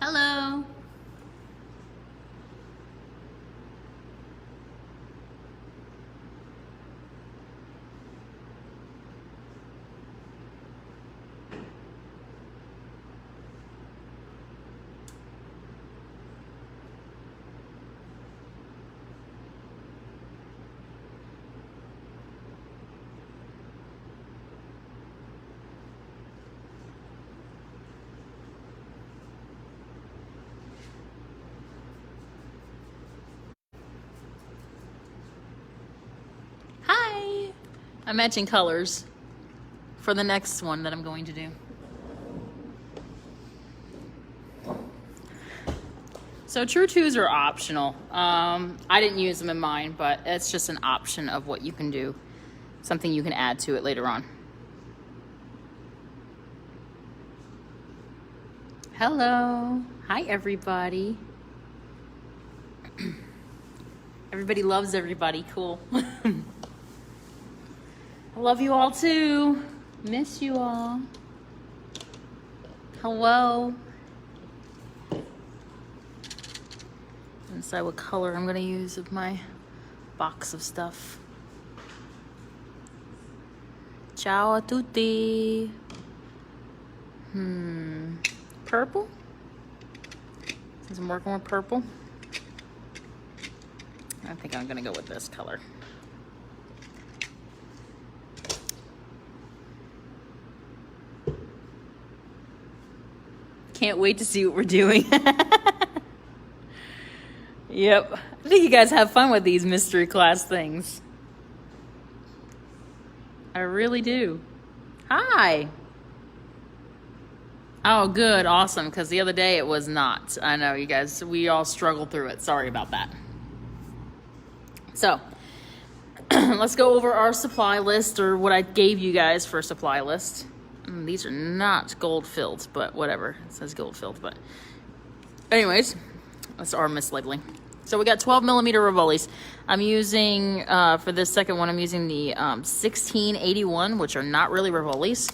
Hello. Hi. I'm matching colors for the next one that I'm going to do. So true twos are optional. I didn't use them in mine, but it's just an option of what you can do. Something you can add to it later on. Hello. Hi, everybody. Everybody loves everybody. Cool. I love you all too. Miss you all. Hello. Decide what color I'm gonna use of my box of stuff. Ciao a tutti. Purple? Since I'm working with purple, I think I'm gonna go with this color. Can't wait to see what we're doing. Yep. I think you guys have fun with these mystery class things. I really do. Hi. Oh, good. Awesome. Because the other day it was not. I know, you guys. We all struggled through it. Sorry about that. So, let's go over our supply list, or what I gave you guys for a supply list. These are not gold filled, but whatever. It says gold filled, but anyways, that's our mislabeling. So we got 12 millimeter rivolis. I'm using, for this second one, I'm using the 1681, which are not really rivolis.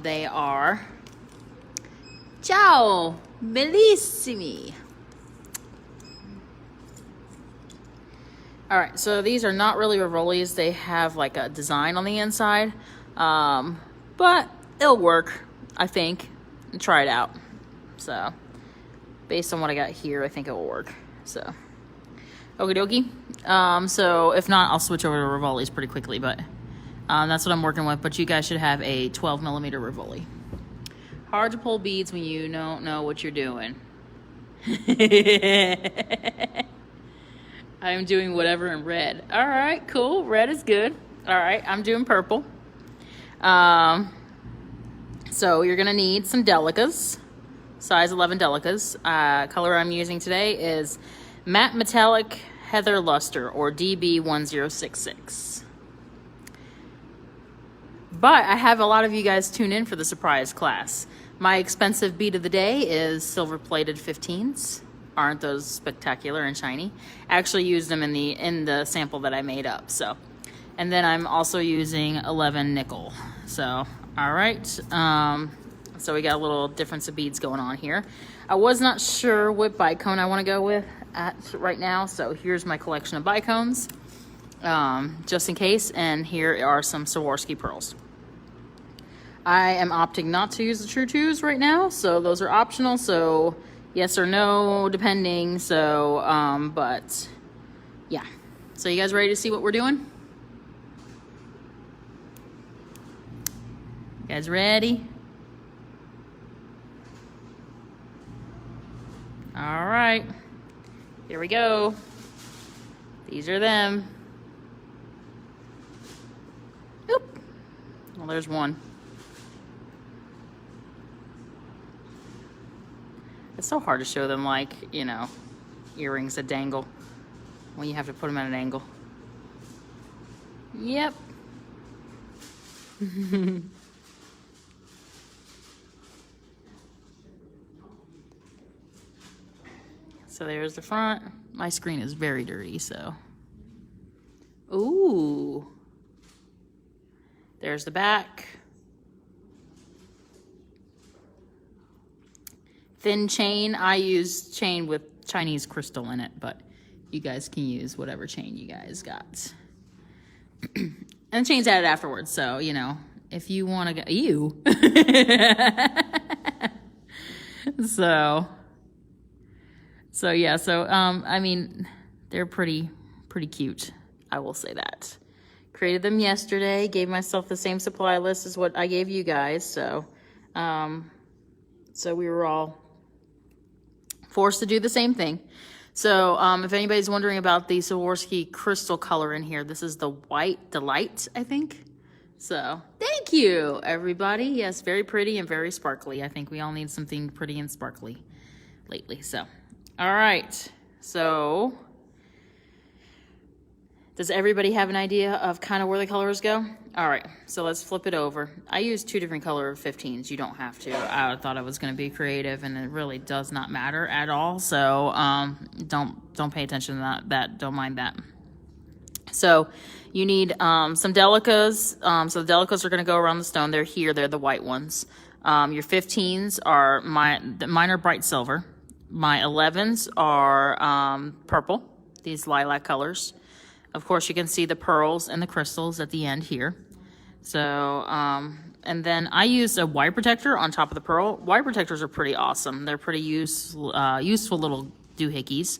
They are, ciao, bellissimi. All right, so these are not really rivolis. They have like a design on the inside, but it'll work, I think. Try it out. So, based on what I got here, I think it will work. So, okie dokie. So if not, I'll switch over to rivolis pretty quickly, but that's what I'm working with. But you guys should have a 12 millimeter rivoli. Hard to pull beads when you don't know what you're doing. I'm doing whatever in red. All right, cool. Red is good. All right, I'm doing purple. So you're gonna need some Delicas. Size 11 Delicas. Color I'm using today is Matte Metallic Heather Luster, or DB1066. But I have a lot of you guys tune in for the surprise class. My expensive bead of the day is silver plated 15s. Aren't those spectacular and shiny? I actually used them in the sample that I made up. So, and then I'm also using 11 nickel. So, all right. So we got a little difference of beads going on here. I was not sure what bicone I want to go with right now, so here's my collection of bicones, just in case, and here are some Swarovski pearls. I am opting not to use the True Twos right now, so those are optional, so yes or no, depending. So, but yeah. So you guys ready to see what we're doing? You guys ready? All right, here we go. These are them. Oop. Well, there's one. It's so hard to show them, like, you know, earrings that dangle when you have to put them at an angle. Yep. So there's the front. My screen is very dirty, so. Ooh. There's the back. Thin chain. I use chain with Chinese crystal in it, but you guys can use whatever chain you guys got. And the chain's added afterwards, so, you know, if you want to go, ew. So yeah, I mean, they're pretty cute. I will say that. Created them yesterday, gave myself the same supply list as what I gave you guys, so we were all forced to do the same thing. So if anybody's wondering about the Swarovski crystal color in here, this is the White Delight, I think. So thank you, everybody. Yes, very pretty and very sparkly. I think we all need something pretty and sparkly lately. So, all right. So does everybody have an idea of kind of where the colors go? All right, so let's flip it over. I used 2 different color 15s. You don't have to. I thought I was going to be creative, and it really does not matter at all. So don't pay attention to that. Don't mind that. So you need some Delicas. So the Delicas are going to go around the stone. They're here. They're the white ones. Your 15s are mine are bright silver. My 11s are purple. These lilac colors. Of course, you can see the pearls and the crystals at the end here. So, and then I used a wire protector on top of the pearl. Wire protectors are pretty awesome. They're pretty useful little doohickeys.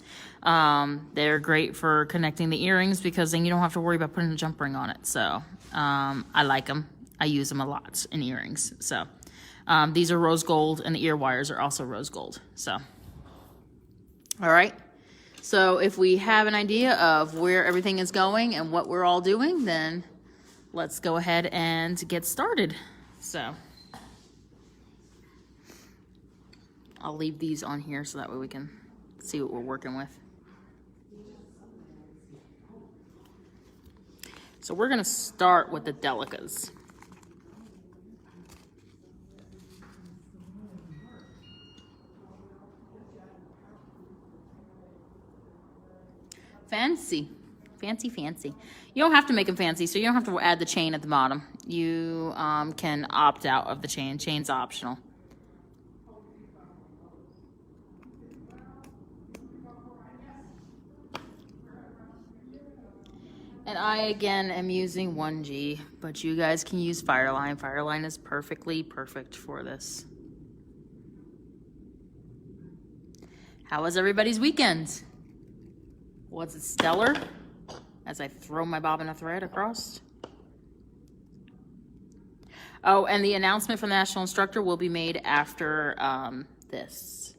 They're great for connecting the earrings because then you don't have to worry about putting a jump ring on it. So, I like them. I use them a lot in earrings. So, these are rose gold and the ear wires are also rose gold. So, all right. So if we have an idea of where everything is going and what we're all doing, then let's go ahead and get started. So I'll leave these on here so that way we can see what we're working with. So we're going to start with the Delicas. Fancy. You don't have to make them fancy, so you don't have to add the chain at the bottom. You can opt out of the chain. Chain's optional. And I, again, am using 1G, but you guys can use Fireline. Fireline is perfect for this. How was everybody's weekend? Was it stellar? As I throw my bobbin of thread across. Oh, and the announcement from the National Instructor will be made after this.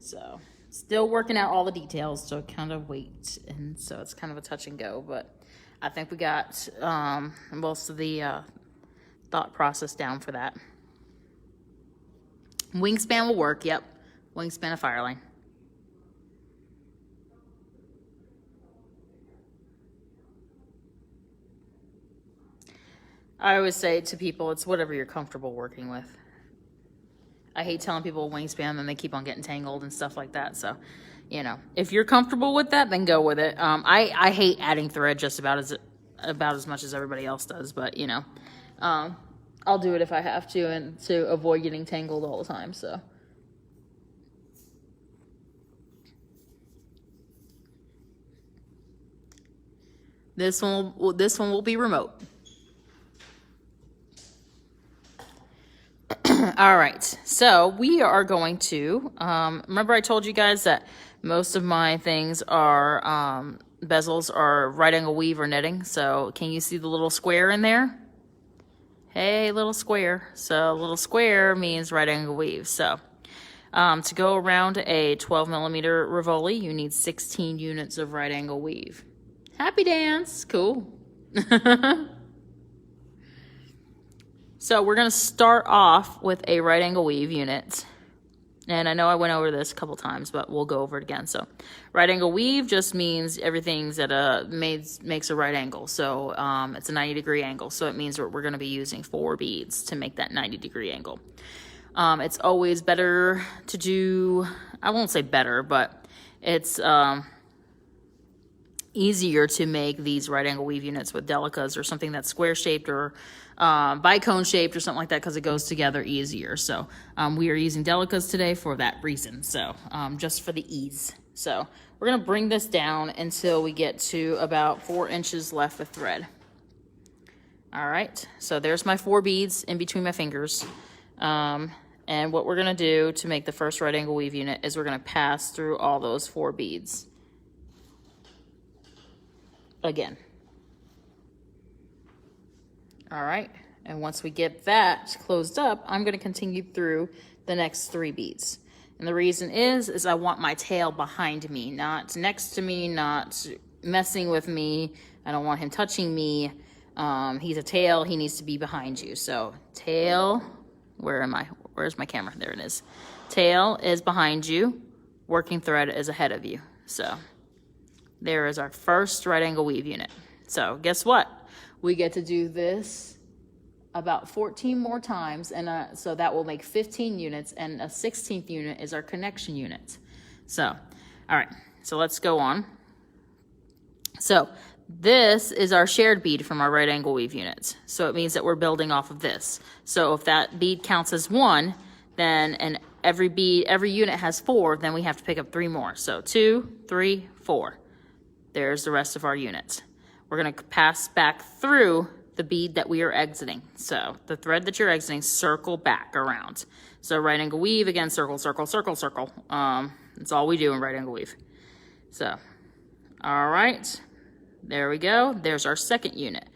So, still working out all the details, so kind of wait. And so it's kind of a touch and go, but I think we got most of the thought process down for that. Wingspan will work, yep. Wingspan of Fireline. I always say to people, it's whatever you're comfortable working with. I hate telling people wingspan, and they keep on getting tangled and stuff like that. So, you know, if you're comfortable with that, then go with it. I hate adding thread just about as much as everybody else does, but you know, I'll do it if I have to, and to avoid getting tangled all the time. So. This one will be remote. All right, so we are going to, remember I told you guys that most of my things are, bezels are right angle weave or knitting. So can you see the little square in there? Hey, little square. So little square means right angle weave. So to go around a 12 millimeter Rivoli, you need 16 units of right angle weave. Happy dance, cool. So we're going to start off with a right angle weave unit. And I know I went over this a couple times, but we'll go over it again. So right angle weave just means everything's at makes a right angle. So it's a 90-degree angle. So it means we're going to be using 4 beads to make that 90-degree angle. It's always better to do, I won't say better, but it's easier to make these right angle weave units with Delicas or something that's square shaped or bicone shaped or something like that, because it goes together easier. So we are using Delicas today for that reason. So just for the ease. So we're gonna bring this down until we get to about 4 inches left of thread. All right, so there's my 4 beads in between my fingers. And what we're gonna do to make the first right angle weave unit is we're gonna pass through all those 4 beads again. All right, and once we get that closed up, I'm gonna continue through the next 3 beads. And the reason is I want my tail behind me, not next to me, not messing with me. I don't want him touching me. He's a tail, he needs to be behind you. So tail, where am I? Where's my camera? There it is. Tail is behind you, working thread is ahead of you. So there is our first right angle weave unit. So guess what? We get to do this about 14 more times, and so that will make 15 units, and a 16th unit is our connection unit. So, all right, so let's go on. So this is our shared bead from our right angle weave units. So it means that we're building off of this. So if that bead counts as 1, then, and every unit has 4, then we have to pick up 3 more. So 2, 3, 4. There's the rest of our units. We're gonna pass back through the bead that we are exiting. So the thread that you're exiting, circle back around. So right angle weave, again, circle, circle, circle, circle. That's all we do in right angle weave. So, all right, there we go. There's our second unit.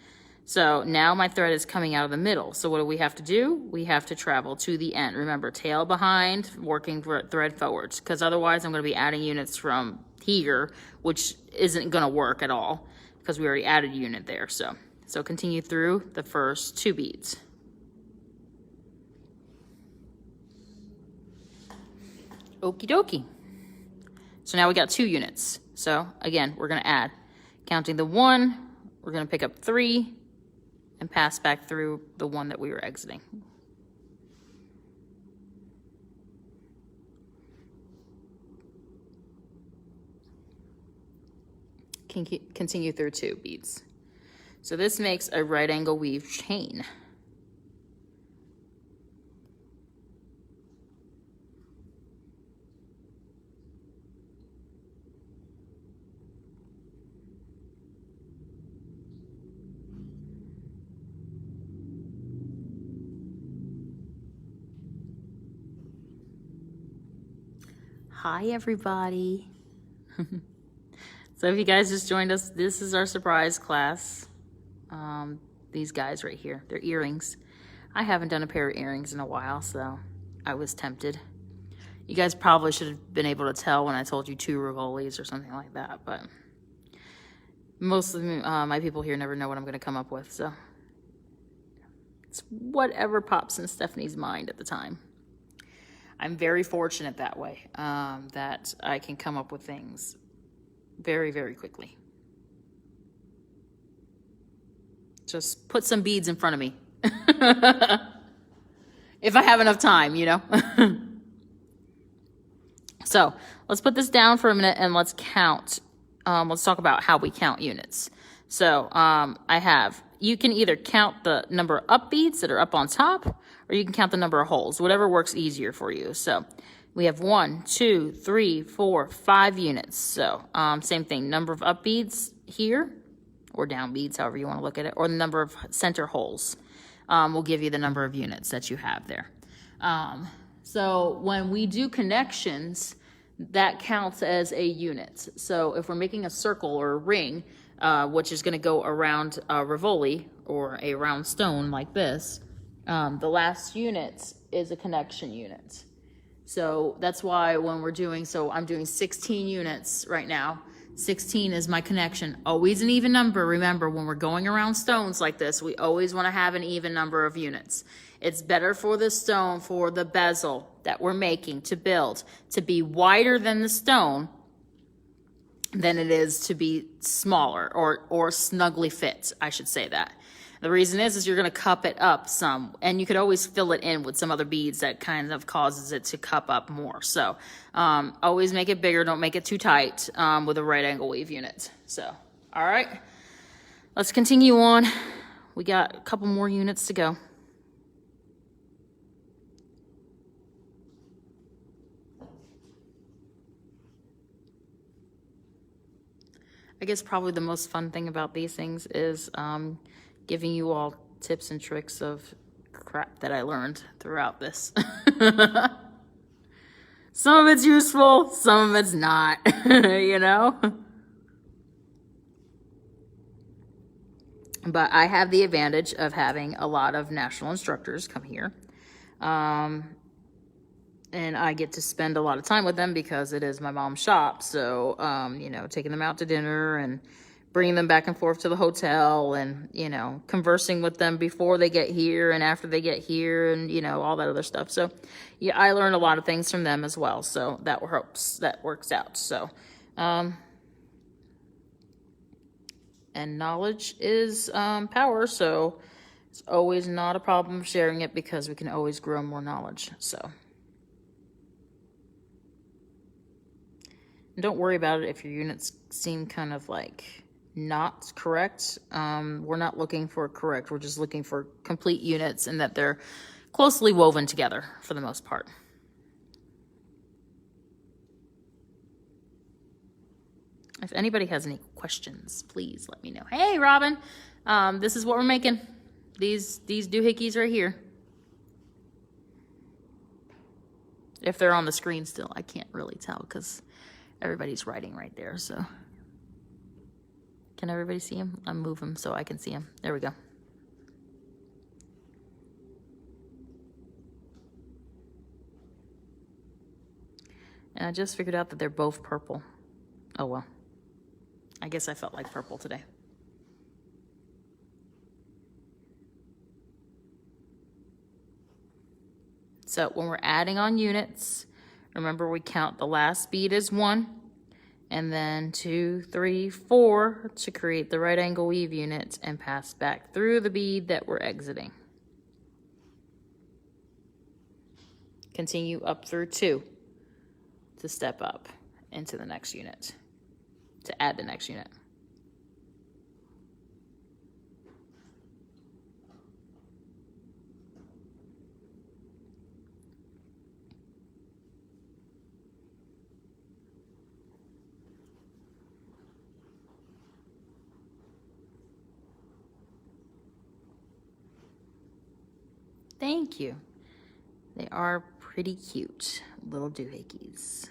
So now my thread is coming out of the middle. So what do we have to do? We have to travel to the end. Remember, tail behind, working thread forwards, because otherwise I'm gonna be adding units from here, which isn't gonna work at all because we already added a unit there. So continue through the first 2 beads. Okie dokie. So now we got 2 units. So again, we're gonna add, counting the 1, we're gonna pick up 3 and pass back through the 1 that we were exiting. Continue through 2 beads. So this makes a right angle weave chain. Hi, everybody. So if you guys just joined us, this is our surprise class. These guys right here, they're earrings. I haven't done a pair of earrings in a while, so I was tempted. You guys probably should have been able to tell when I told you 2 rivolis or something like that, but most of my people here never know what I'm gonna come up with, so it's whatever pops in Stephanie's mind at the time. I'm very fortunate that way, that I can come up with things very, very quickly. Just put some beads in front of me. If I have enough time, you know. So let's put this down for a minute and let's count. Let's talk about how we count units. So you can either count the number of up beads that are up on top, or you can count the number of holes, whatever works easier for you. So we have 1, 2, 3, 4, 5 units. So same thing, number of up beads here, or down beads, however you want to look at it, or the number of center holes will give you the number of units that you have there. So when we do connections, that counts as a unit. So if we're making a circle or a ring, which is going to go around a rivoli or a round stone like this, the last unit is a connection unit. So that's why when we're doing, so I'm doing 16 units right now. 16 is my connection. Always an even number. Remember, when we're going around stones like this, we always want to have an even number of units. It's better for the stone, for the bezel that we're making to build, to be wider than the stone than it is to be smaller or snugly fit, I should say that. The reason is you're going to cup it up some, and you could always fill it in with some other beads that kind of causes it to cup up more. So always make it bigger. Don't make it too tight with a right angle weave unit. So, all right, let's continue on. We got a couple more units to go. I guess probably the most fun thing about these things is giving you all tips and tricks of crap that I learned throughout this. Some of it's useful, some of it's not, you know? But I have the advantage of having a lot of national instructors come here. And I get to spend a lot of time with them because it is my mom's shop. So, you know, taking them out to dinner and bringing them back and forth to the hotel and, you know, conversing with them before they get here and after they get here and, you know, all that other stuff. So, yeah, I learned a lot of things from them as well. So that works out. So, and knowledge is power. So it's always not a problem sharing it because we can always grow more knowledge. So. Don't worry about it if your units seem kind of like not correct. We're not looking for correct. We're just looking for complete units and that they're closely woven together for the most part. If anybody has any questions, please let me know. Hey, Robin, this is what we're making. These doohickeys right here. If they're on the screen still, I can't really tell because everybody's writing right there, so. Can everybody see him? I'll move him so I can see him. There we go. And I just figured out that they're both purple. Oh well. I guess I felt like purple today. So when we're adding on units, remember we count the last bead as 1, and then 2, 3, 4 to create the right angle weave unit and pass back through the bead that we're exiting. Continue up through 2 to step up into the next unit, to add the next unit. Thank you. They are pretty cute little doohickeys.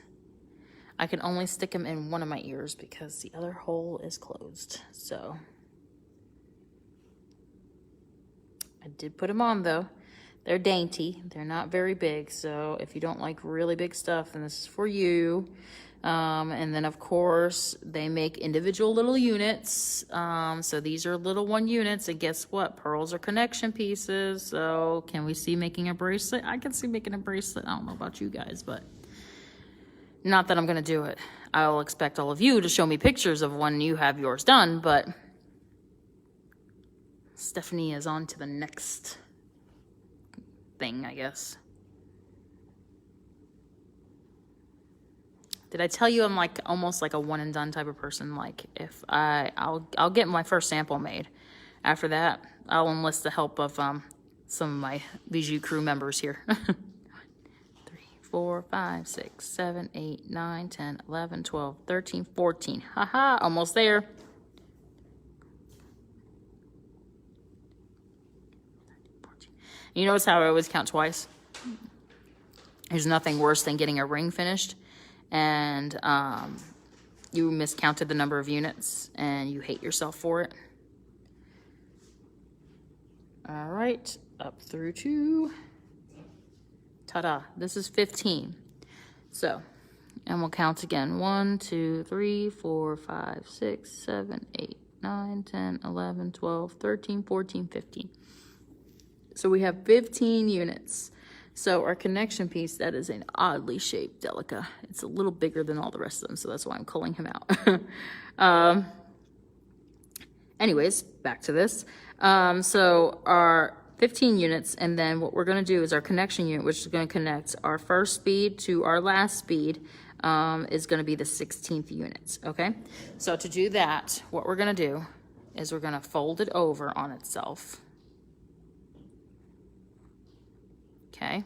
I can only stick them in one of my ears because the other hole is closed. So I did put them on though. They're dainty. They're not very big. So if you don't like really big stuff, then this is for you. And then of course they make individual little units. So these are little 1 units, and guess what? Pearls are connection pieces. So can we see making a bracelet? I can see making a bracelet. I don't know about you guys, but not that I'm going to do it. I'll expect all of you to show me pictures of when you have yours done, but Stephanie is on to the next thing, I guess. Did I tell you I'm like almost like a one and done type of person? Like if I'll get my first sample made. After that, I'll enlist the help of some of my Beadjoux crew members here. 3, 4, 5, 6, 7, 8, 9, 10, 11, 12, 13, 14. Haha, almost there. You notice how I always count twice? There's nothing worse than getting a ring finished and you miscounted the number of units and you hate yourself for it. All right, up through 2. Ta-da, this is 15. So, and we'll count again. 1, 2, 3, 4, 5, 6, 7, 8, 9, 10, 11, 12, 13, 14, 15. So we have 15 units. So our connection piece, that is an oddly shaped Delica. It's a little bigger than all the rest of them, so that's why I'm calling him out. Anyways, back to this. So our 15 units, and then what we're going to do is our connection unit, which is going to connect our first bead to our last bead, is going to be the 16th unit. Okay, so to do that, what we're going to do is we're going to fold it over on itself. Okay.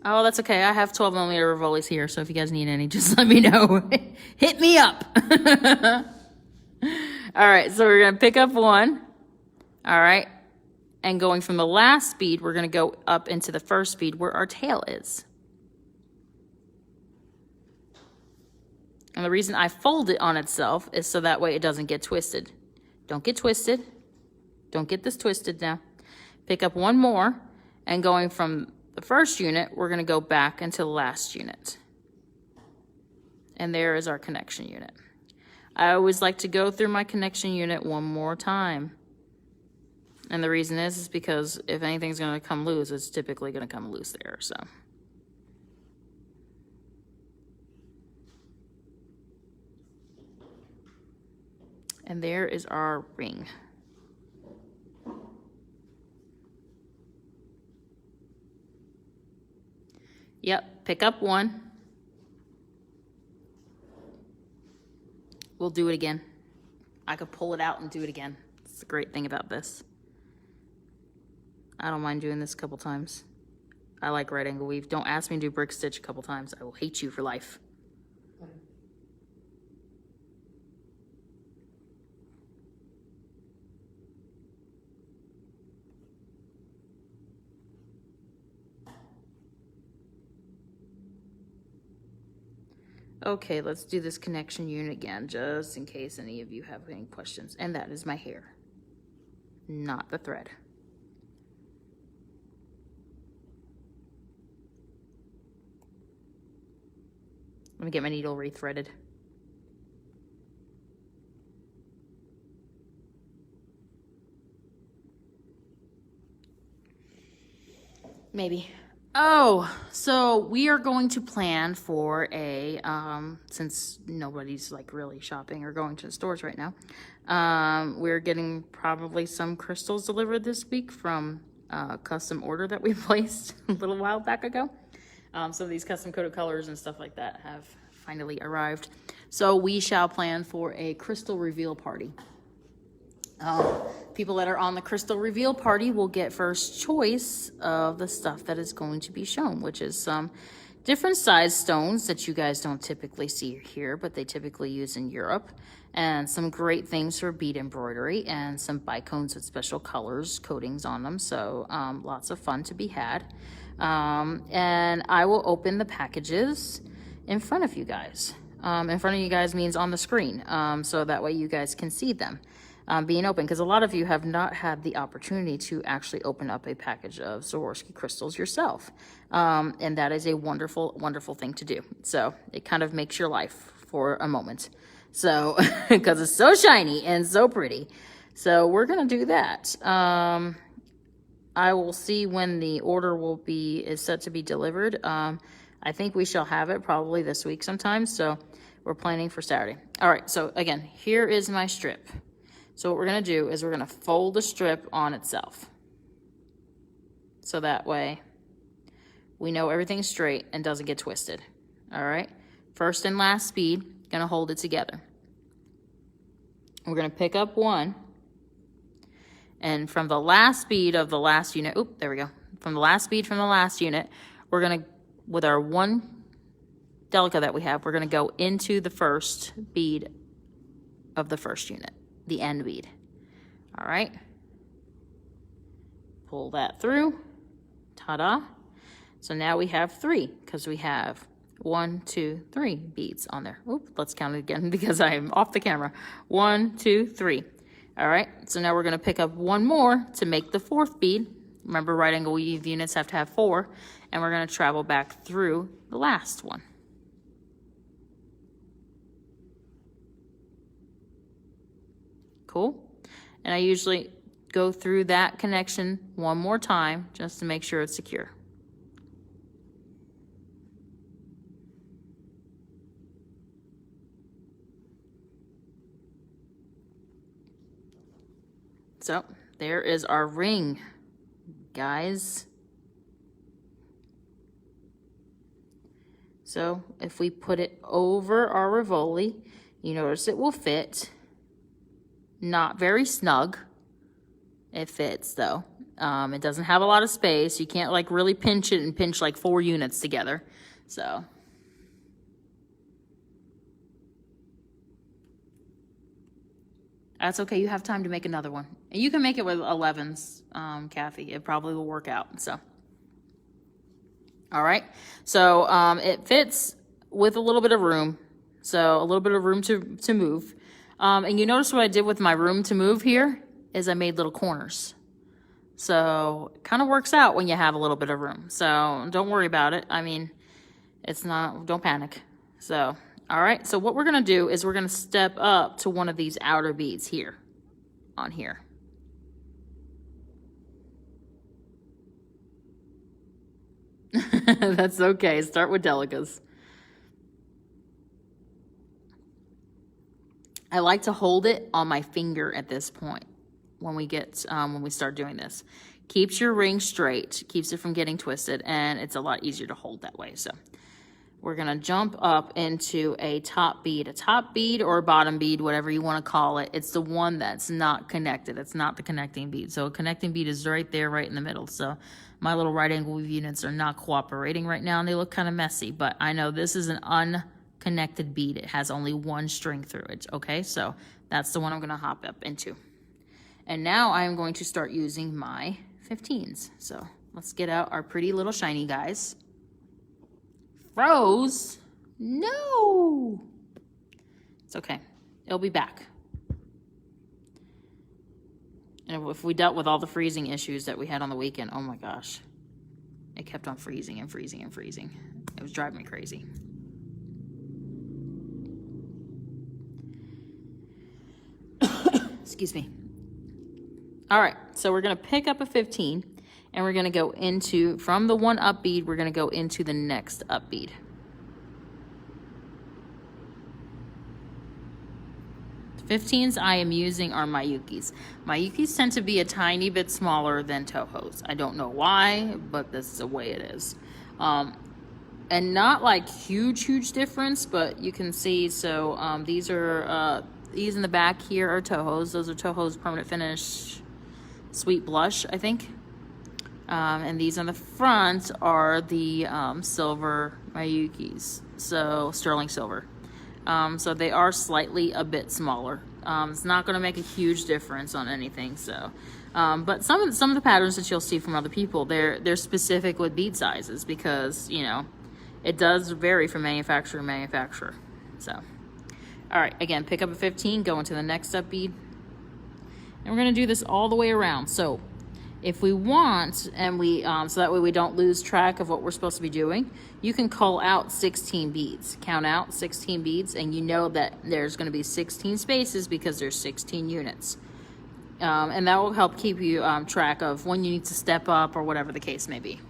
Oh, that's okay. I have 12mm rivolis here, so if you guys need any, just let me know. Hit me up. All right, so we're going to pick up one. All right. And going from the last bead, we're going to go up into the first bead where our tail is. And the reason I fold it on itself is so that way it doesn't get twisted. Don't get twisted. Don't get this twisted now. Pick up one more, and going from the first unit, we're going to go back into the last unit. And there is our connection unit. I always like to go through my connection unit one more time. And the reason is because if anything's going to come loose, it's typically going to come loose there, so. And there is our ring. Yep, pick up one. We'll do it again. I could pull it out and do it again. That's the great thing about this. I don't mind doing this a couple times. I like right angle weave. Don't ask me to do brick stitch a couple times. I will hate you for life. Okay, let's do this connection unit again, just in case any of you have any questions. And that is my hair, not the thread. Let me get my needle rethreaded. Maybe. Oh, so we are going to plan for a, since nobody's like really shopping or going to the stores right now, we're getting probably some crystals delivered this week from a custom order that we placed a little while back ago. Some of these custom coded colors and stuff like that have finally arrived. So we shall plan for a crystal reveal party. People that are on the crystal reveal party will get first choice of the stuff that is going to be shown, which is some different size stones that you guys don't typically see here, but they typically use in Europe, and some great things for bead embroidery, and some bicones with special colors, coatings on them. So lots of fun to be had. And I will open the packages in front of you guys. In front of you guys means on the screen, so that way you guys can see them. Being open, because a lot of you have not had the opportunity to actually open up a package of Swarovski crystals yourself. And that is a wonderful, wonderful thing to do. So it kind of makes your life for a moment. So, because it's so shiny and so pretty. So we're going to do that. I will see when the order is set to be delivered. I think we shall have it probably this week sometime. So we're planning for Saturday. All right. So again, here is my strip. So what we're going to do is we're going to fold the strip on itself. So that way we know everything's straight and doesn't get twisted. All right. First and last bead, going to hold it together. We're going to pick up one. And from the last bead of the last unit, oop, there we go. From the last bead from the last unit, we're going to, with our one Delica that we have, we're going to go into the first bead of the first unit. The end bead. All right. Pull that through. Ta-da. So now we have 3 because we have 1, 2, 3 beads on there. Oop, let's count it again because I am off the camera. 1, 2, 3. All right. So now we're going to pick up one more to make the 4th bead. Remember, right angle weave units have to have 4, and we're going to travel back through the last one. Cool. And I usually go through that connection one more time just to make sure it's secure. So there is our ring, guys. So if we put it over our rivoli, you notice it will fit. Not very snug. It fits though. It doesn't have a lot of space. You can't like really pinch it and pinch like 4 units together. So that's okay. You have time to make another one. And you can make it with 11s, Kathy. It probably will work out. So, all right. So it fits with a little bit of room. So a little bit of room to move. And you notice what I did with my room to move here is I made little corners. So it kind of works out when you have a little bit of room. So don't worry about it. I mean, it's not, don't panic. So, all right. So what we're going to do is we're going to step up to one of these outer beads here on here. That's okay. Start with Delicas. I like to hold it on my finger at this point when we get when we start doing this. Keeps your ring straight, keeps it from getting twisted, and it's a lot easier to hold that way. So we're gonna jump up into a top bead or a bottom bead, whatever you want to call it. It's the one that's not connected. It's not the connecting bead. So a connecting bead is right there, right in the middle. So my little right angle weave units are not cooperating right now, and they look kind of messy, but I know this is an unconnected bead. It has only one string through it. Okay, so that's the one I'm going to hop up into. And now I'm going to start using my 15s. So let's get out our pretty little shiny guys. Froze? No! It's okay. It'll be back. And if we dealt with all the freezing issues that we had on the weekend, oh my gosh. It kept on freezing and freezing and freezing. It was driving me crazy. Excuse me. All right, so we're gonna pick up a 15 and we're gonna go into, from the one up bead, we're gonna go into the next up bead. The 15s I am using are Miyukis. Miyukis tend to be a tiny bit smaller than Tohos. I don't know why, but this is the way it is. And not like huge difference, but you can see, so these are, these in the back here are Tohos. Those are Tohos Permanent Finish Sweet Blush, I think. And these on the front are the silver Miyukis, so sterling silver. So they are slightly a bit smaller. It's not going to make a huge difference on anything. So, but some of the patterns that you'll see from other people, they're specific with bead sizes because, you know, it does vary from manufacturer to manufacturer. So, all right, again, pick up a 15, go into the next up bead, and we're going to do this all the way around. So if we want, and we so that way we don't lose track of what we're supposed to be doing, you can call out 16 beads. Count out 16 beads, and you know that there's going to be 16 spaces because there's 16 units. And that will help keep you track of when you need to step up or whatever the case may be.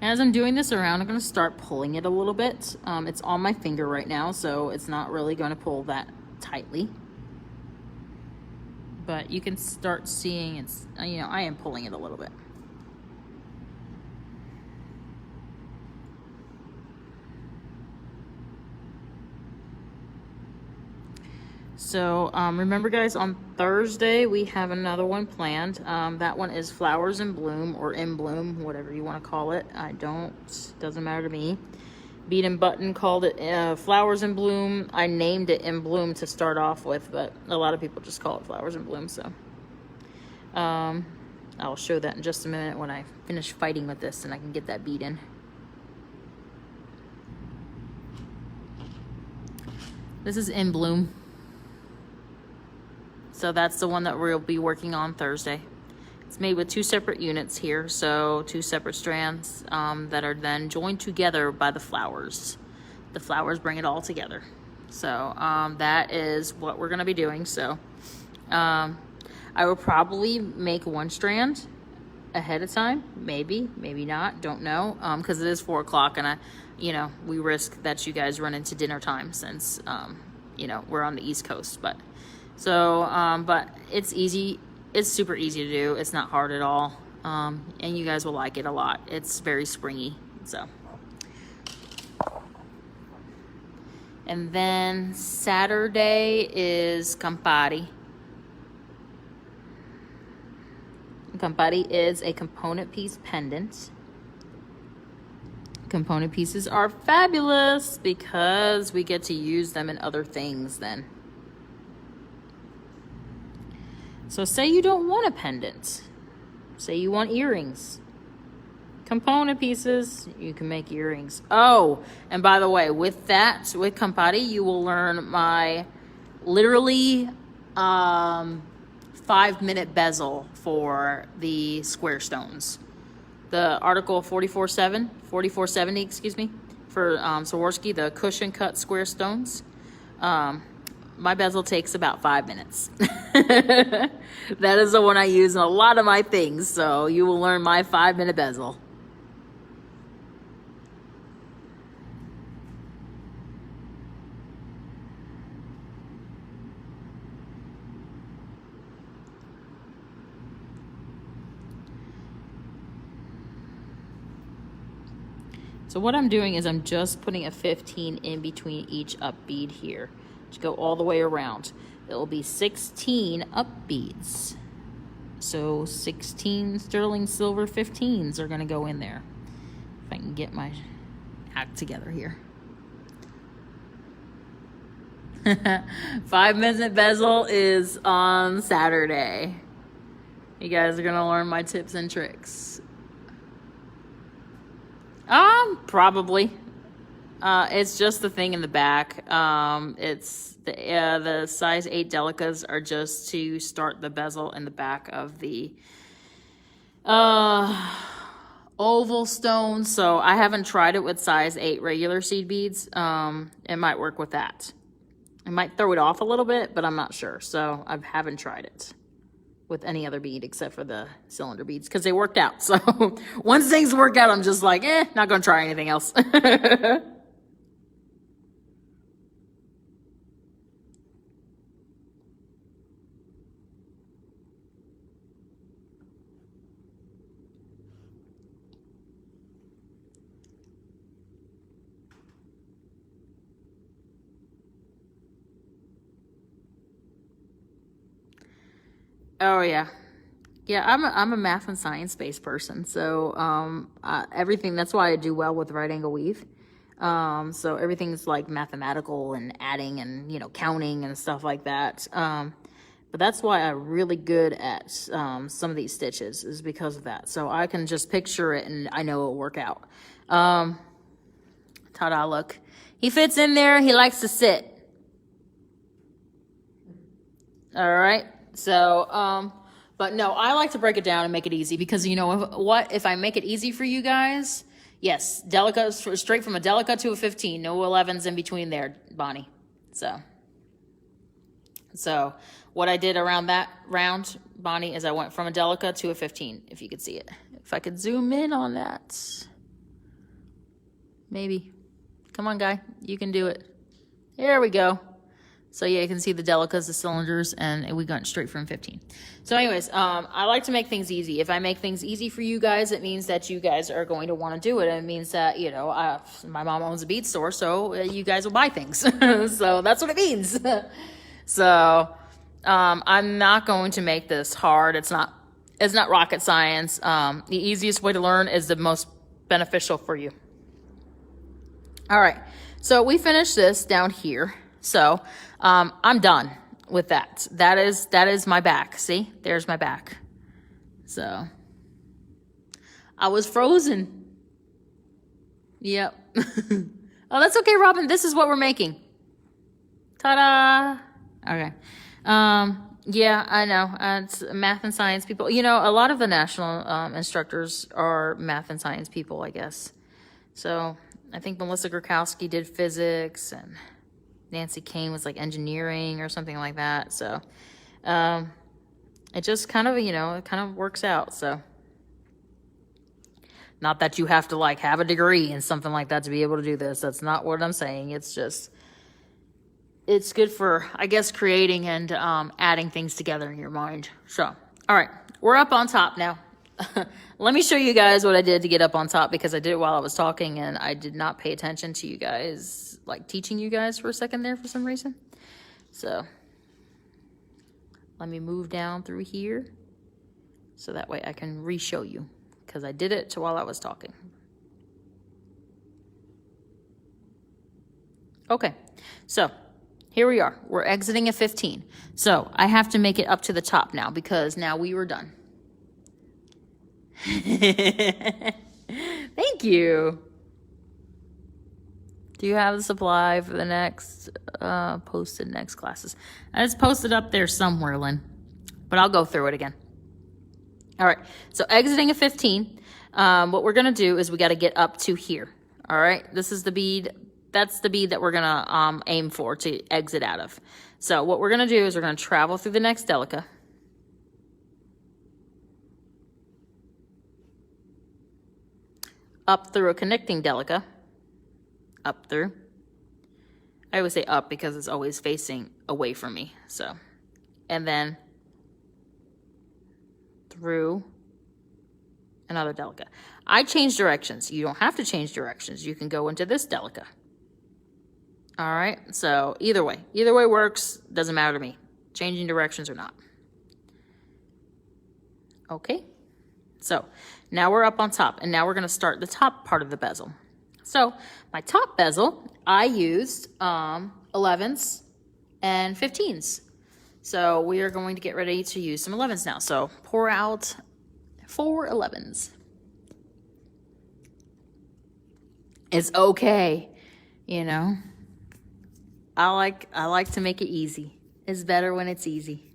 As I'm doing this around, I'm going to start pulling it a little bit. It's on my finger right now, so it's not really going to pull that tightly. But you can start seeing it's, you know, I am pulling it a little bit. So remember guys, on Thursday we have another one planned. That one is Flowers in Bloom, or In Bloom, whatever you want to call it. Doesn't matter to me. Bead and Button called it Flowers in Bloom. I named it In Bloom to start off with, but a lot of people just call it Flowers in Bloom. So I'll show that in just a minute when I finish fighting with this and I can get that bead in. This is In Bloom. So that's the one that we'll be working on Thursday. It's made with 2 separate units here, so 2 separate strands that are then joined together by the flowers. The flowers bring it all together. So that is what we're gonna be doing. So I will probably make 1 strand ahead of time, maybe not, don't know, because it is 4 o'clock, and we risk that you guys run into dinner time since we're on the East Coast. But but it's easy, it's super easy to do, it's not hard at all, and you guys will like it a lot. It's very springy. So, and then Saturday is Campari. Campari is a component piece pendant. Component pieces are fabulous because we get to use them in other things then. So say you don't want a pendant. Say you want earrings. Component pieces, you can make earrings. Oh, and by the way, with Campari, you will learn my literally 5-minute bezel for the square stones. The article 4470, excuse me, for Swarovski, the cushion cut square stones. My bezel takes about 5 minutes. That is the one I use in a lot of my things, so you will learn my 5-minute bezel. So what I'm doing is I'm just putting a 15 in between each up bead here to go all the way around. It will be 16 up beads. So 16 sterling silver 15s are going to go in there. If I can get my act together here. 5-minute bezel is on Saturday. You guys are going to learn my tips and tricks. Probably. It's just the thing in the back. It's the size 8 Delicas are just to start the bezel in the back of the oval stone. So I haven't tried it with size 8 regular seed beads. It might work with that. It might throw it off a little bit, but I'm not sure. So I haven't tried it with any other bead except for the cylinder beads because they worked out. So once things work out, I'm just like, not gonna try anything else. Oh yeah. Yeah, I'm a math and science based person. So everything, that's why I do well with right angle weave. So everything's like mathematical and adding and counting and stuff like that. But that's why I'm really good at some of these stitches, is because of that. So I can just picture it and I know it'll work out. Ta-da, look. He fits in there, he likes to sit. All right. So, but no, I like to break it down and make it easy because if I make it easy for you guys, yes, Delica, straight from a Delica to a 15, no 11s in between there, Bonnie. So what I did around that round, Bonnie, is I went from a Delica to a 15, if you could see it. If I could zoom in on that. Maybe. Come on, guy. You can do it. There we go. So yeah, you can see the Delicas, the cylinders, and we got straight from 15. So anyways, I like to make things easy. If I make things easy for you guys, it means that you guys are going to want to do it. It means that, my mom owns a bead store, so you guys will buy things. So that's what it means. So I'm not going to make this hard. It's not rocket science. The easiest way to learn is the most beneficial for you. All right, so we finished this down here. So I'm done with that. That is my back. See, there's my back. So I was frozen. Yep. Oh, that's okay, Robin. This is what we're making. Ta-da. Okay. Yeah, I know. It's math and science people. A lot of the national instructors are math and science people, I guess. So I think Melissa Gurkowski did physics, and Nancy Kane was like engineering or something like that. So it just kind of, it kind of works out. So Not that you have to like have a degree in something like that to be able to do this. That's not what I'm saying. It's just, it's good for, I guess, creating and adding things together in your mind. So, all right, we're up on top now. Let me show you guys what I did to get up on top, because I did it while I was talking and I did not pay attention to you guys, like teaching you guys for a second there for some reason. So let me move down through here so that way I can re-show you, because I did it while I was talking. Okay, so here we are. We're exiting at 15. So I have to make it up to the top now, because now we were done. Thank you. Do you have the supply for the next posted next classes? It's posted up there somewhere, Lynn, but I'll go through it again. All right, so exiting at 15, what we're gonna do is we gotta get up to here. All right, this is the bead. That's the bead that we're gonna aim for to exit out of. So what we're gonna do is we're gonna travel through the next Delica. Up through a connecting Delica. Up through. I always say up because it's always facing away from me. So, and then through another Delica. I change directions. You don't have to change directions. You can go into this Delica. All right, so either way works, doesn't matter to me, changing directions or not. Okay, so now we're up on top, and now we're gonna start the top part of the bezel. So my top bezel, I used 11s and 15s. So we are going to get ready to use some 11s now. So pour out 4 11s. It's okay, you know. I like to make it easy. It's better when it's easy.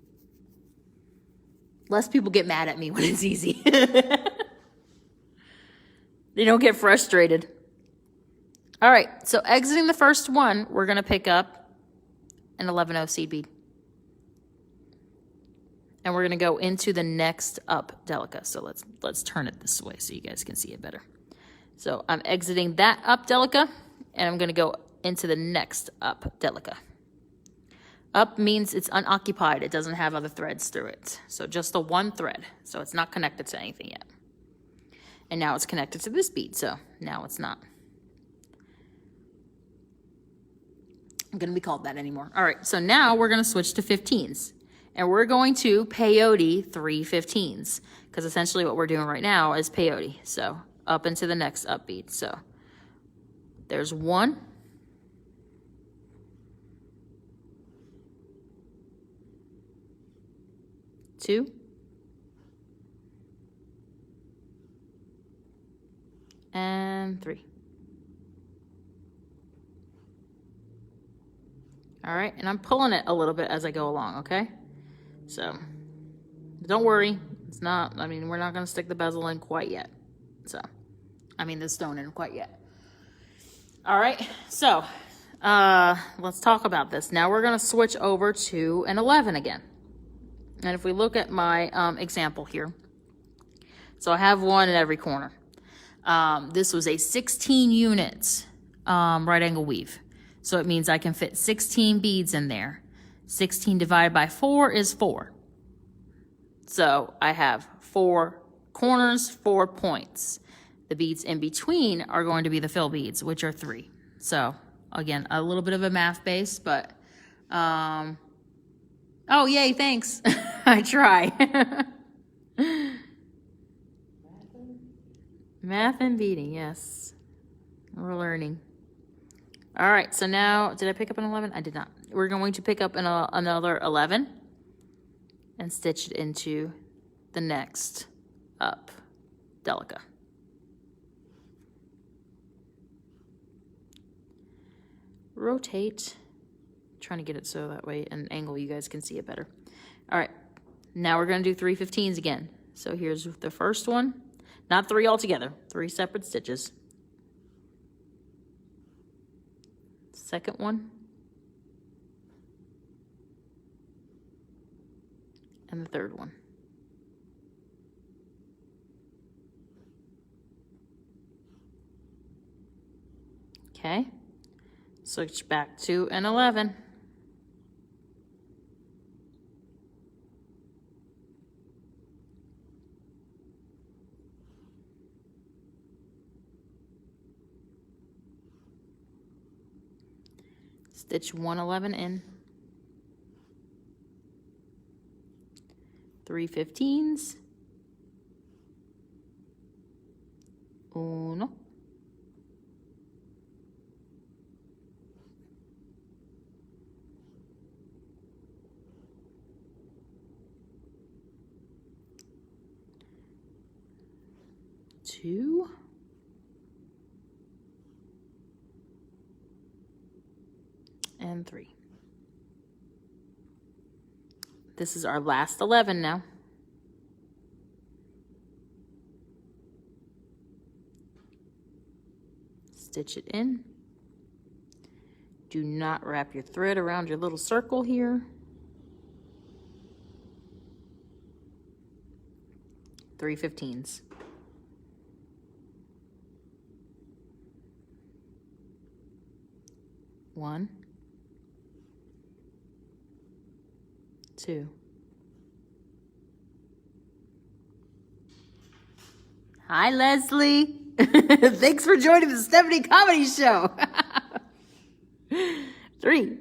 Less people get mad at me when it's easy. They don't get frustrated. All right, so exiting the first one, we're gonna pick up an 11-0 seed bead. And we're gonna go into the next up Delica. So let's turn it this way so you guys can see it better. So I'm exiting that up Delica, and I'm gonna go into the next up Delica. Up means it's unoccupied. It doesn't have other threads through it. So just the one thread. So it's not connected to anything yet. And now it's connected to this bead, so now it's not going to be called that anymore. All right, so now we're going to switch to 15s. And we're going to peyote 3 15s, because essentially what we're doing right now is peyote. So up into the next up bead. So there's 1. 2. And 3. All right, and I'm pulling it a little bit as I go along, okay? So don't worry, it's not, I mean, we're not gonna stick the bezel in quite yet. So, I mean the stone in quite yet. All right, so let's talk about this. Now we're gonna switch over to an 11 again. And if we look at my example here, so I have 1 in every corner. This was a 16 units right angle weave. So it means I can fit 16 beads in there. 16 divided by 4 is 4. So I have 4 corners, 4 points. The beads in between are going to be the fill beads, which are 3. So again, a little bit of a math base, but oh, yay, thanks. I try. Math and beading, yes. We're learning. All right, so now, did I pick up an 11? I did not. We're going to pick up another 11 and stitch it into the next up Delica. Rotate. Trying to get it so that way an angle you guys can see it better. All right, now we're going to do 3 15s again. So here's the first one, not 3 altogether, 3 separate stitches. Second one, and the third one. Okay, switch back to an 11. Stitch 111 in, 3 15s, 1, 2, and 3. This is our last 11 now. Stitch it in. Do not wrap your thread around your little circle here. 3 15s. 1, 2. Hi, Leslie. Thanks for joining the Stephanie Comedy Show. 3.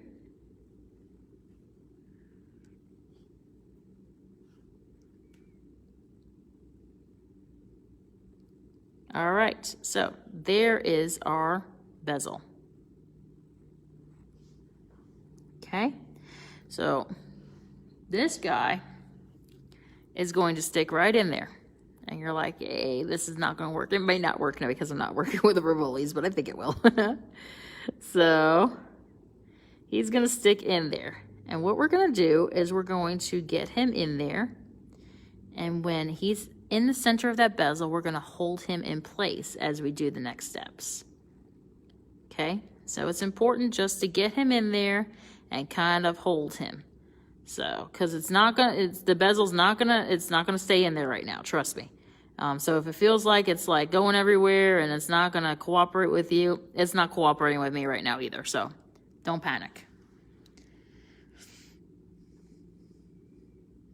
All right, so there is our bezel. Okay, so this guy is going to stick right in there. And you're like, hey, this is not going to work. It may not work now because I'm not working with the rivolis, but I think it will. So he's going to stick in there. And what we're going to do is we're going to get him in there. And when he's in the center of that bezel, we're going to hold him in place as we do the next steps. Okay, so it's important just to get him in there and kind of hold him. So, because the bezel's not gonna stay in there right now, trust me. So if it feels like it's like going everywhere and it's not gonna cooperate with you, it's not cooperating with me right now either, so don't panic.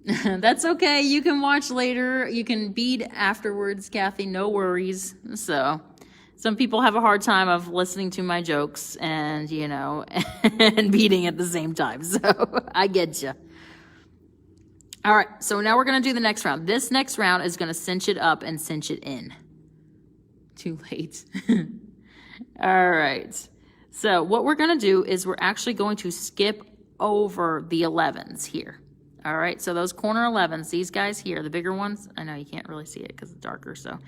That's okay, you can watch later, you can bead afterwards, Kathy, no worries. So, some people have a hard time of listening to my jokes and, you know, and beading at the same time. So I get you. All right, so now we're going to do the next round. This next round is going to cinch it up and cinch it in. Too late. All right. So what we're going to do is we're actually going to skip over the 11s here. All right, so those corner 11s, these guys here, the bigger ones, I know you can't really see it because it's darker, so,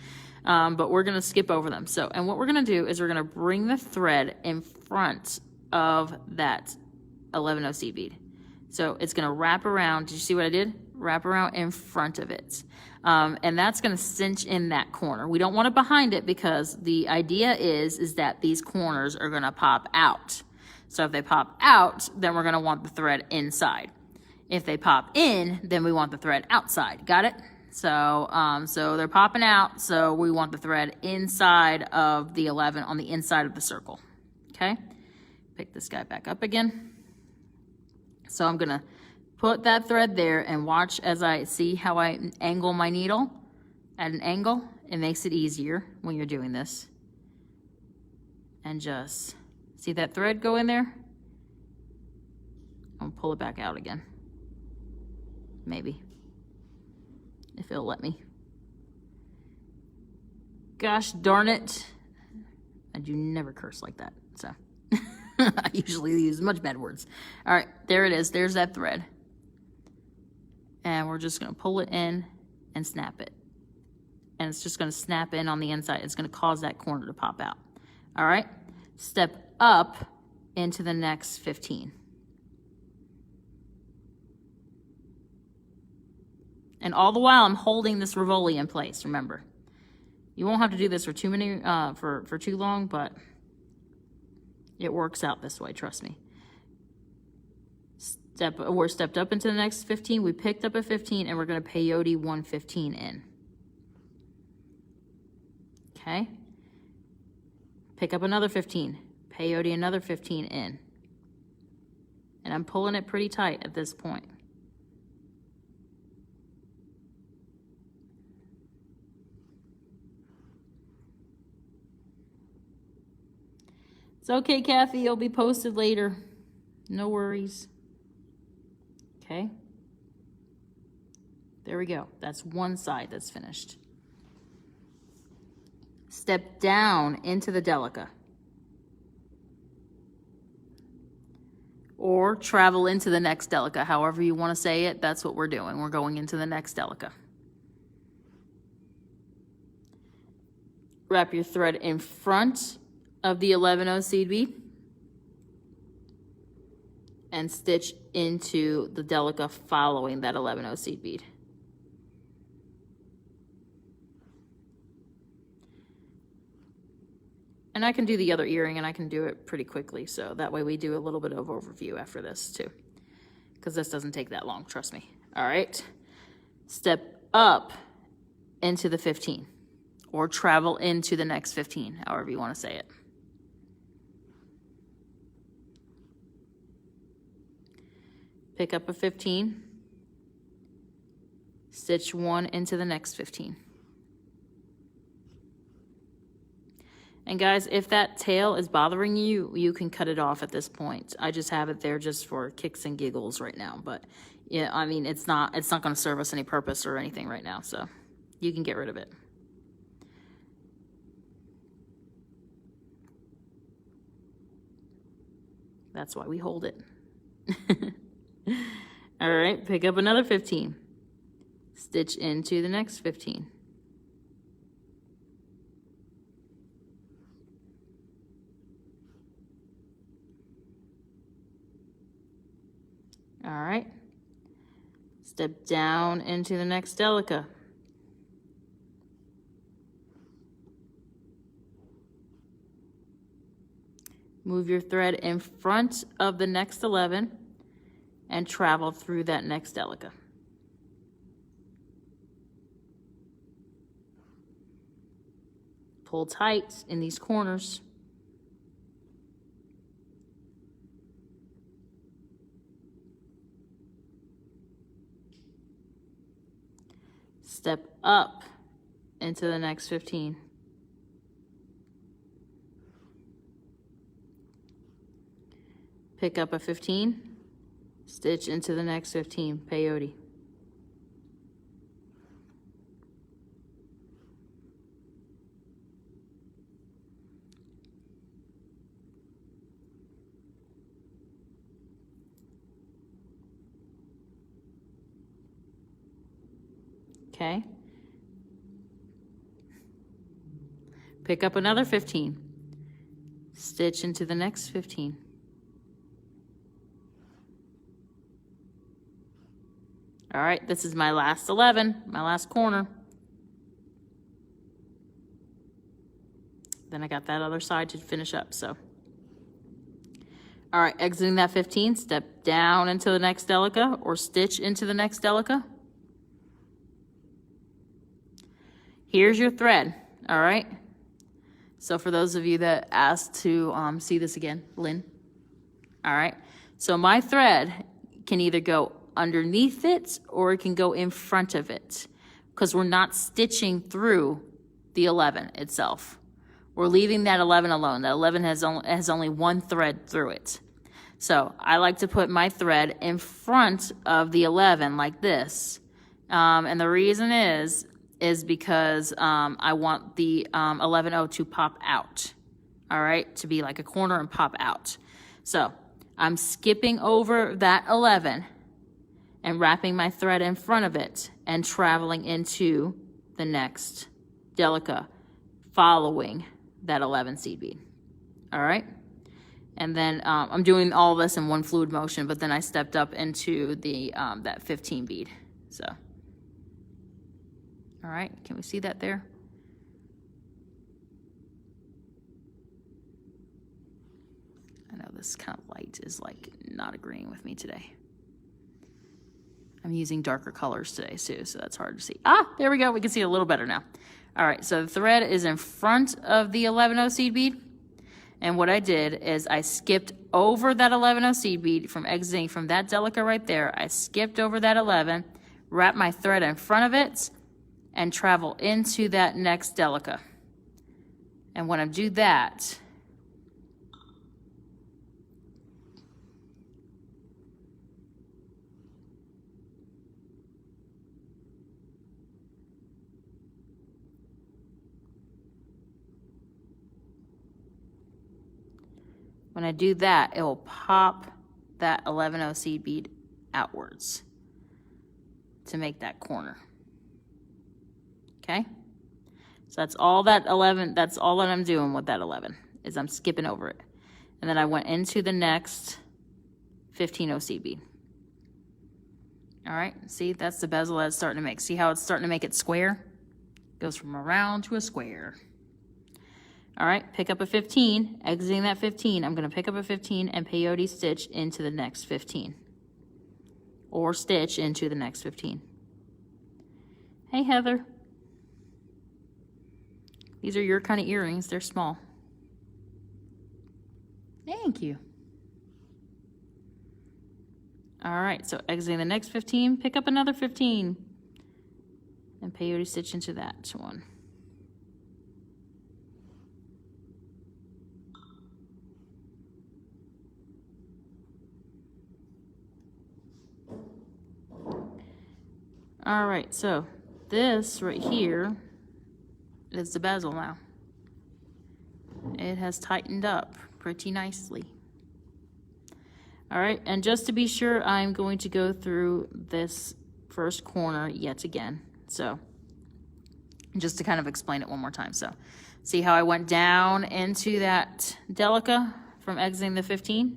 but we're going to skip over them. So, and what we're going to do is we're going to bring the thread in front of that 11 OC bead. So it's going to wrap around. Did you see what I did? Wrap around in front of it. And that's going to cinch in that corner. We don't want it behind it because the idea is that these corners are going to pop out. So if they pop out, then we're going to want the thread inside. If they pop in, then we want the thread outside. Got it? So, so they're popping out, so we want the thread inside of the 11 on the inside of the circle. Okay? Pick this guy back up again. So I'm gonna put that thread there and watch as I see how I angle my needle at an angle. It makes it easier when you're doing this. And just see that thread go in there? I'll pull it back out again. Maybe. If it'll let me. Gosh darn it. I do never curse like that, so. I usually use much bad words. All right, there it is. There's that thread. And we're just going to pull it in and snap it. And it's just going to snap in on the inside. It's going to cause that corner to pop out. All right, step up into the next 15. And all the while, I'm holding this rivoli in place, remember. You won't have to do this for for too long, but it works out this way, trust me. We're stepped up into the next 15. We picked up a 15, and we're going to peyote 115 in. Okay. Pick up another 15. peyote another 15 in. And I'm pulling it pretty tight at this point. It's okay, Kathy, you'll be posted later. No worries. Okay. There we go. That's one side that's finished. Step down into the Delica. Or travel into the next Delica. However you want to say it, that's what we're doing. We're going into the next Delica. Wrap your thread in front of the 11-0 seed bead and stitch into the Delica following that 11-0 seed bead. And I can do the other earring, and I can do it pretty quickly, so that way we do a little bit of overview after this too, because this doesn't take that long, trust me. All right, step up into the 15, or travel into the next 15, however you want to say it. Pick up a 15, stitch one into the next 15. And guys, if that tail is bothering you, you can cut it off at this point. I just have it there just for kicks and giggles right now. But yeah, I mean, it's not going to serve us any purpose or anything right now. So you can get rid of it. That's why we hold it. All right, pick up another 15. Stitch into the next 15. All right, step down into the next Delica. Move your thread in front of the next 11 and travel through that next Delica. Pull tight in these corners. Step up into the next 15. Pick up a 15, stitch into the next 15, peyote. Okay. Pick up another 15. Stitch into the next 15. All right, this is my last 11, my last corner. Then I got that other side to finish up, so. All right, exiting that 15, step down into the next Delica or stitch into the next Delica. Here's your thread, all right? So for those of you that asked to see this again, Lynn, all right? So my thread can either go underneath it or it can go in front of it because we're not stitching through the 11 itself. We're leaving that 11 alone. That 11 has only one thread through it. So I like to put my thread in front of the 11 like this. And the reason is because I want the 11-0 to pop out, all right, to be like a corner and pop out. So I'm skipping over that 11 and wrapping my thread in front of it and traveling into the next Delica following that 11 seed bead, all right? And then I'm doing all this in one fluid motion, but then I stepped up into the that 15 bead, so. All right, can we see that there? I know this kind of light is like not agreeing with me today. I'm using darker colors today too, so that's hard to see. Ah, there we go, we can see it a little better now. All right, so the thread is in front of the 11-0 seed bead, And what I did is I skipped over that 11 seed bead from exiting from that Delica right there. I skipped over that 11, wrap my thread in front of it, and travel into that next Delica. And when I do that, it will pop that 11 seed bead outwards to make that corner. Okay? So that's all that 11, that's all that I'm doing with that 11, is I'm skipping over it. And then I went into the next 15 seed bead. All right, see, that's the bezel that it's starting to make. See how it's starting to make it square? Goes from a round to a square. All right, pick up a 15, exiting that 15, I'm gonna pick up a 15 and peyote stitch into the next 15. Or stitch into the next 15. Hey, Heather. These are your kind of earrings, they're small. Thank you. All right, so exiting the next 15, pick up another 15 and peyote stitch into that one. All right, so this right here is the bezel now. It has tightened up pretty nicely. All right, and just to be sure, I'm going to go through this first corner yet again. So just to kind of explain it one more time. So see how I went down into that Delica from exiting the 15?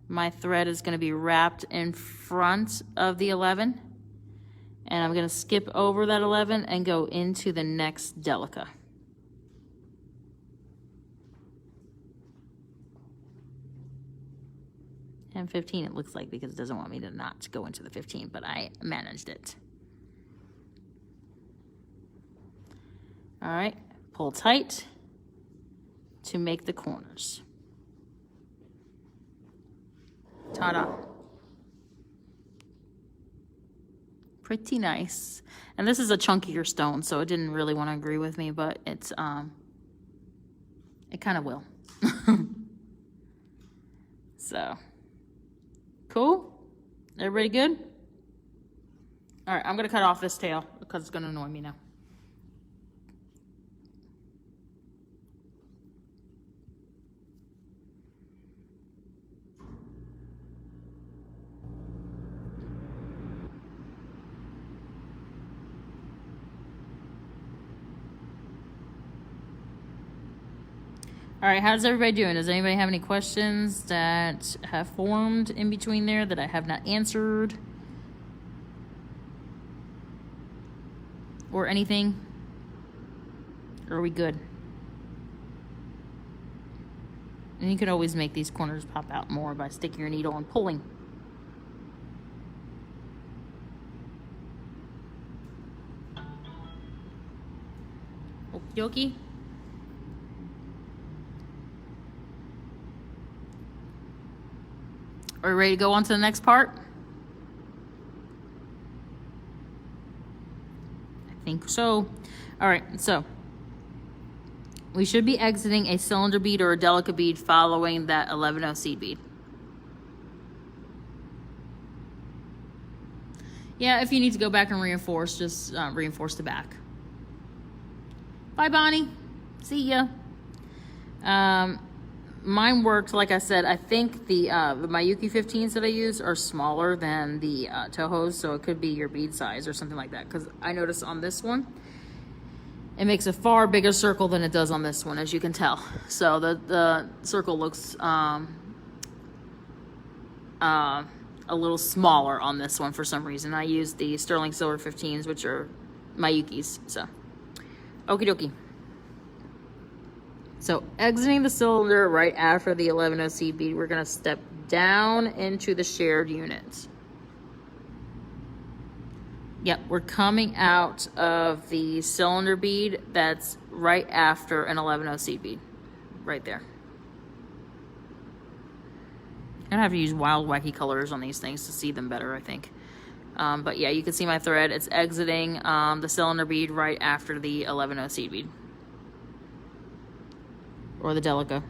My thread is going to be wrapped in front of the 11. And I'm going to skip over that 11 and go into the next Delica. And 15 it looks like, because it doesn't want me to not go into the 15, but I managed it. All right, pull tight to make the corners. Ta-da. Pretty nice. And this is a chunkier stone, so it didn't really want to agree with me, but it's it kind of will. So cool. Everybody good? All right, I'm gonna cut off this tail because it's gonna annoy me now. All right, how's everybody doing? Does anybody have any questions that have formed in between there that I have not answered? Or anything? Or are we good? And you could always make these corners pop out more by sticking your needle and pulling. Okie dokie. Are we ready to go on to the next part? I think so. All right, so we should be exiting a cylinder bead or a Delica bead following that 11 seed bead. Yeah, if you need to go back and reinforce, just reinforce the back. Bye, Bonnie. See ya. Mine worked, like I said, I think the Miyuki 15s that I use are smaller than the Tohos, so it could be your bead size or something like that, because I noticed on this one, it makes a far bigger circle than it does on this one, as you can tell. So the circle looks a little smaller on this one for some reason. I used the sterling silver 15s, which are Miyukis, so okie dokie. So exiting the cylinder right after the 11 seed bead, we're going to step down into the shared unit. Yep, we're coming out of the cylinder bead that's right after an 11 seed bead. right there. I'm gonna have to use wild, wacky colors on these things to see them better, I think. But yeah, you can see my thread. It's exiting the cylinder bead right after the 11-0 seed bead. Or the Delica.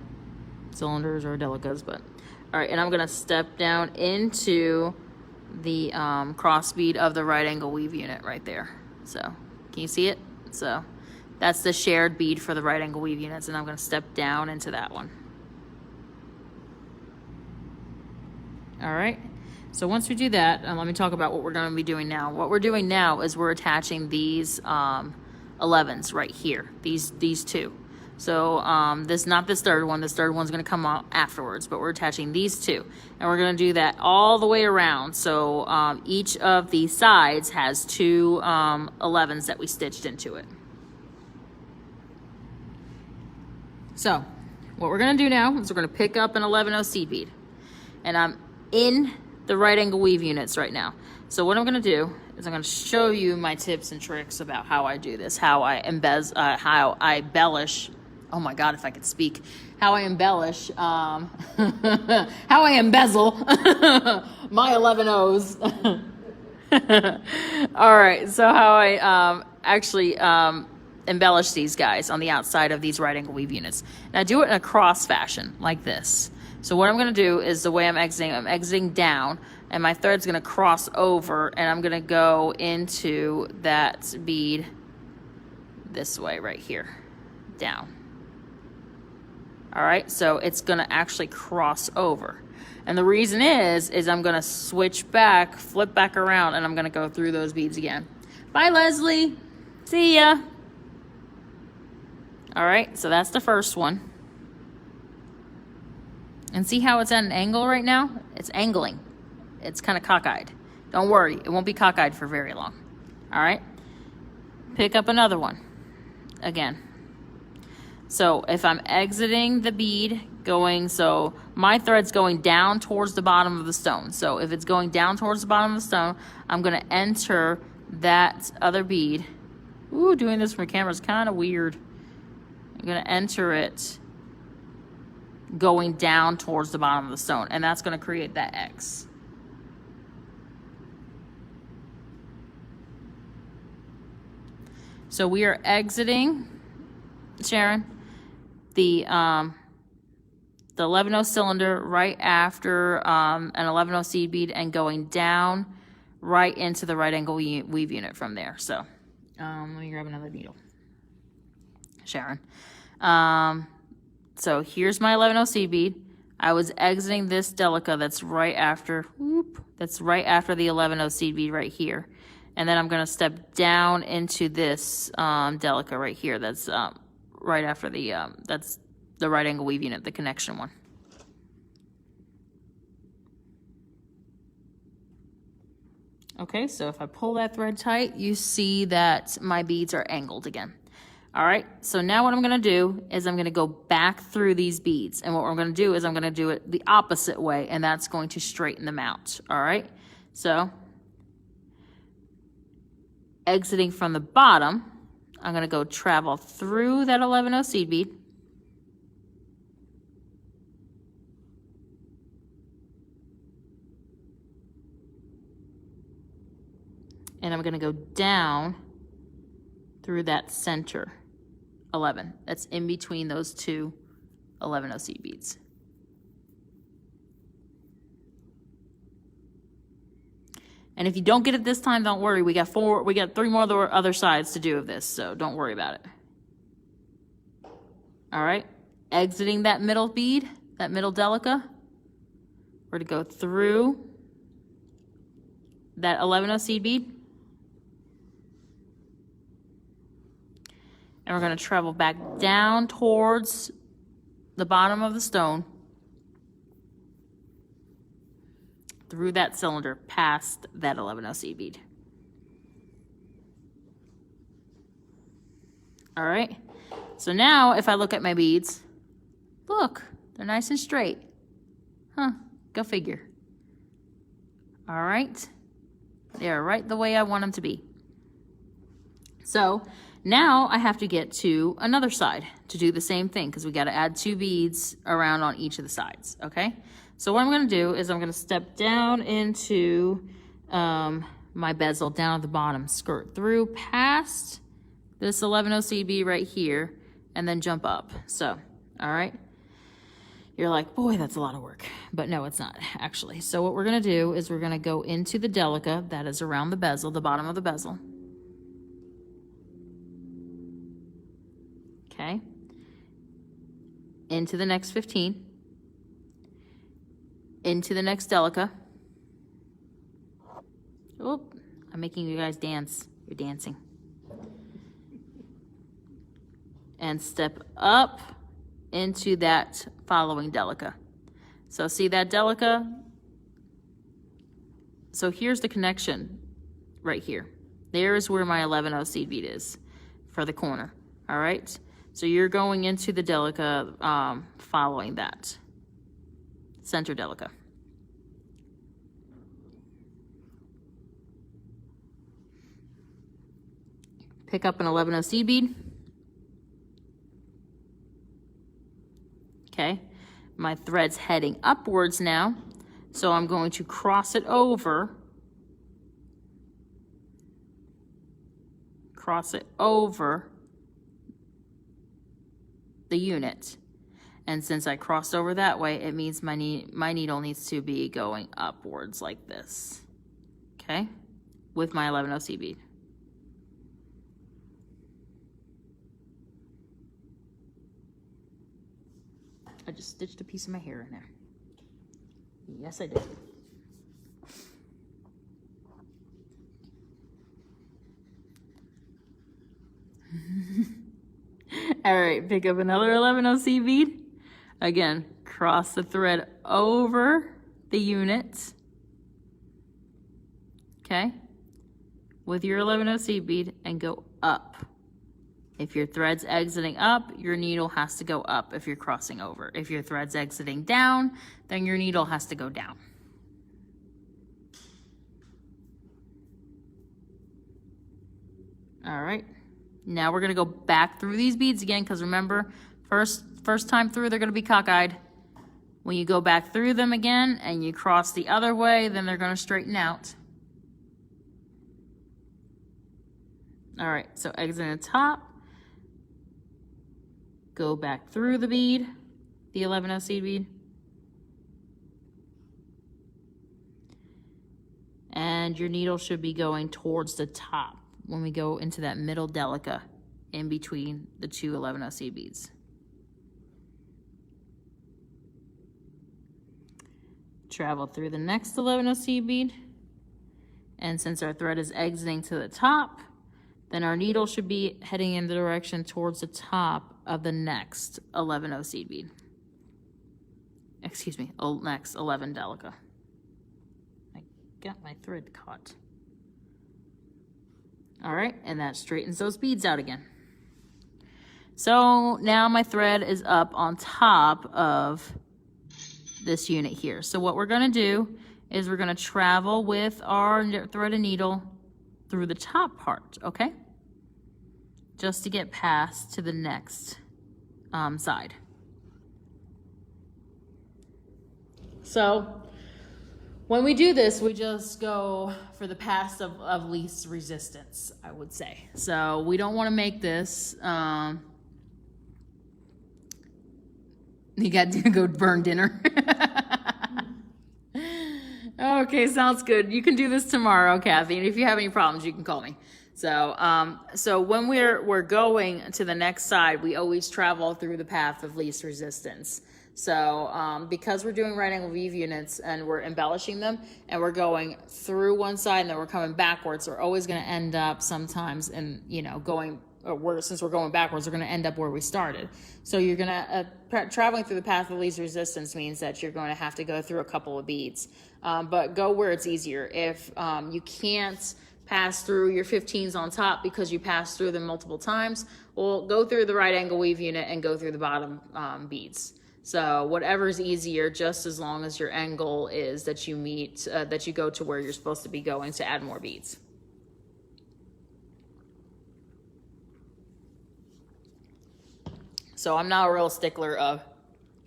Cylinders or Delicas, but... Alright, and I'm gonna step down into the cross bead of the right angle weave unit right there. So, can you see it? So, that's the shared bead for the right angle weave units, and I'm gonna step down into that one. Alright, so once we do that, let me talk about what we're going to be doing now. What we're doing now is we're attaching these 11s right here, these two. So not this third one. This third one's going to come out afterwards, but we're attaching these two. And we're going to do that all the way around. So each of the sides has two 11s that we stitched into it. So what we're going to do now is we're going to pick up an 11-0 seed bead. And I'm in the right angle weave units right now. So what I'm going to do is I'm going to show you my tips and tricks about how I do this, how I embellish. Oh my God, if I could speak. How I embellish, how I embezzle my 11-0s. All right, so how I actually embellish these guys on the outside of these right angle weave units. Now do it in a cross fashion like this. So what I'm going to do is the way I'm exiting down, and my thread's going to cross over, and I'm going to go into that bead this way right here, down. All right, so it's going to actually cross over. And the reason is I'm going to switch back, flip back around, and I'm going to go through those beads again. Bye, Leslie. See ya. All right, so that's the first one. And see how it's at an angle right now? It's angling. It's kind of cockeyed. Don't worry, it won't be cockeyed for very long. All right? Pick up another one. Again. So if I'm exiting the bead, so my thread's going down towards the bottom of the stone. So if it's going down towards the bottom of the stone, I'm going to enter that other bead. Ooh, doing this from the camera is kind of weird. I'm going to enter it going down towards the bottom of the stone, and that's going to create that X. So we are exiting, Sharon, the 11-0 cylinder right after an 11-0 seed bead and going down right into the right angle weave unit from there. So let me grab another needle, Sharon. So here's my 11-0 seed bead. I was exiting this Delica that's right after, that's right after the 11-0 seed bead right here. And then I'm going to step down into this Delica right here. That's right after the, that's the right angle weave unit, the connection one. Okay, so if I pull that thread tight, you see that my beads are angled again. All right, so now what I'm going to do is I'm going to go back through these beads. And what we're going to do is I'm going to do it the opposite way, and that's going to straighten them out. All right, so exiting from the bottom, I'm going to go travel through that 11-0 seed bead. And I'm going to go down through that center 11 that's in between those two 11-0 seed beads. And if you don't get it this time, don't worry. We got three more other sides to do of this, so don't worry about it. All right, exiting that middle bead, that middle Delica, we're to go through that 11-0 seed bead. And we're going to travel back down towards the bottom of the stone through that cylinder past that 11-0 seed bead. All right. So now if I look at my beads, look, they're nice and straight. Huh, go figure. All right. They're right the way I want them to be. So Now I have to get to another side to do the same thing because we got to add 2 beads around on each of the sides, okay? So what I'm going to do is I'm going to step down into my bezel down at the bottom, skirt through past this 11 seed bead right here, and then jump up. So, all right. You're like, boy, that's a lot of work. But no, it's not, actually. So what we're going to do is we're going to go into the Delica that is around the bezel, the bottom of the bezel. Okay. Into the next 15. Into the next Delica. Oh, I'm making you guys dance. You're dancing. And step up into that following Delica. So see that Delica? So here's the connection right here. There is where my 11 seed bead is for the corner, all right? So you're going into the Delica following that center Delica. Pick up an 11 seed bead. Okay, my thread's heading upwards now, so I'm going to cross it over. Cross it over the unit. And since I crossed over that way, it means my needle needs to be going upwards like this. Okay, with my 11 seed bead. I just stitched a piece of my hair in there. Yes, I did. All right, pick up another 11 seed bead. Again, cross the thread over the unit. Okay, with your 11 seed bead and go up. If your thread's exiting up, your needle has to go up if you're crossing over. If your thread's exiting down, then your needle has to go down. All right, now we're gonna go back through these beads again, because remember, first time through, they're gonna be cockeyed. When you go back through them again and you cross the other way, then they're gonna straighten out. All right, so exiting the top, go back through the bead, the 11 seed bead. And your needle should be going towards the top when we go into that middle Delica in between the 2 11 seed beads. Travel through the next 11 seed bead. And since our thread is exiting to the top, then our needle should be heading in the direction towards the top of the next 11 seed bead. Excuse me, next 11 Delica. I got my thread caught. All right, and that straightens those beads out again. So now my thread is up on top of this unit here. So what we're gonna do is we're gonna travel with our thread and needle through the top part, okay? Just to get past to the next side. So when we do this, we just go for the path of least resistance, I would say. So we don't want to make this, you got to go burn dinner. Okay, sounds good. You can do this tomorrow, Kathy, and if you have any problems, you can call me. So when we're going to the next side, we always travel through the path of least resistance. So because we're doing right angle weave units and we're embellishing them and we're going through one side and then we're coming backwards, we're always going to end up sometimes in, since we're going backwards, we're going to end up where we started. So you're going to, traveling through the path of least resistance means that you're going to have to go through a couple of beads. But go where it's easier. If you can't pass through your 15s on top because you pass through them multiple times, well, go through the right angle weave unit and go through the bottom beads. So whatever's easier, just as long as your end goal is that you meet, that you go to where you're supposed to be going to add more beads. So I'm not a real stickler of,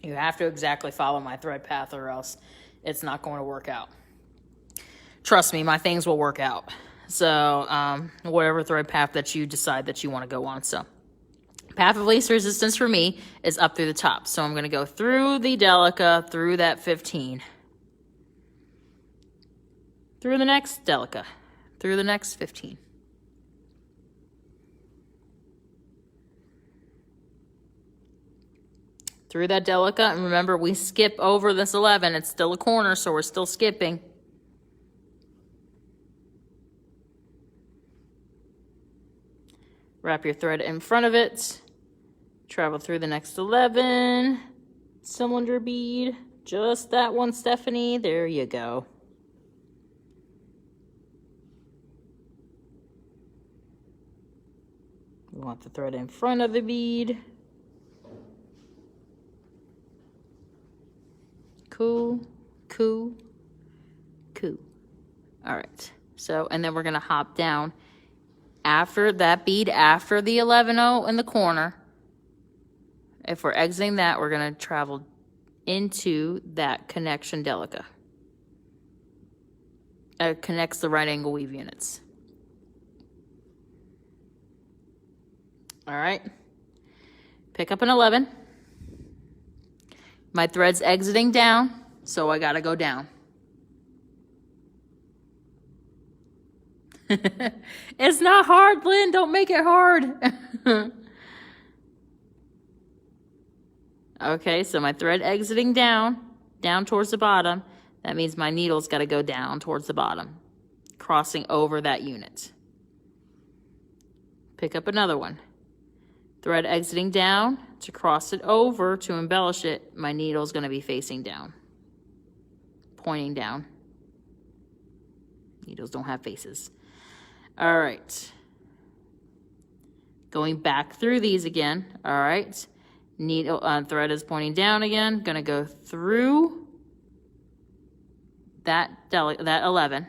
you have to exactly follow my thread path or else it's not going to work out. Trust me, my things will work out. So whatever thread path that you decide that you want to go on. So path of least resistance for me is up through the top. So I'm going to go through the Delica, through that 15. Through the next Delica, through the next 15. Through that Delica, and remember, we skip over this 11. It's still a corner, so we're still skipping. Wrap your thread in front of it. Travel through the next 11. Cylinder bead. Just that one, Stephanie. There you go. We want the thread in front of the bead. Cool, cool, cool. All right. So, and then we're going to hop down after that bead, after the 11-0 in the corner. If we're exiting that, we're going to travel into that connection Delica. Connects the right angle weave units. All right. Pick up an 11. My thread's exiting down, so I gotta go down. It's not hard, Lynn. Don't make it hard. Okay, so my thread exiting down towards the bottom. That means my needle's got to go down towards the bottom, crossing over that unit. Pick up another one. Thread exiting down. To cross it over, to embellish it, my needle's going to be facing down, pointing down. Needles don't have faces. All right. Going back through these again. All right. Needle thread is pointing down again. Going to go through that 11.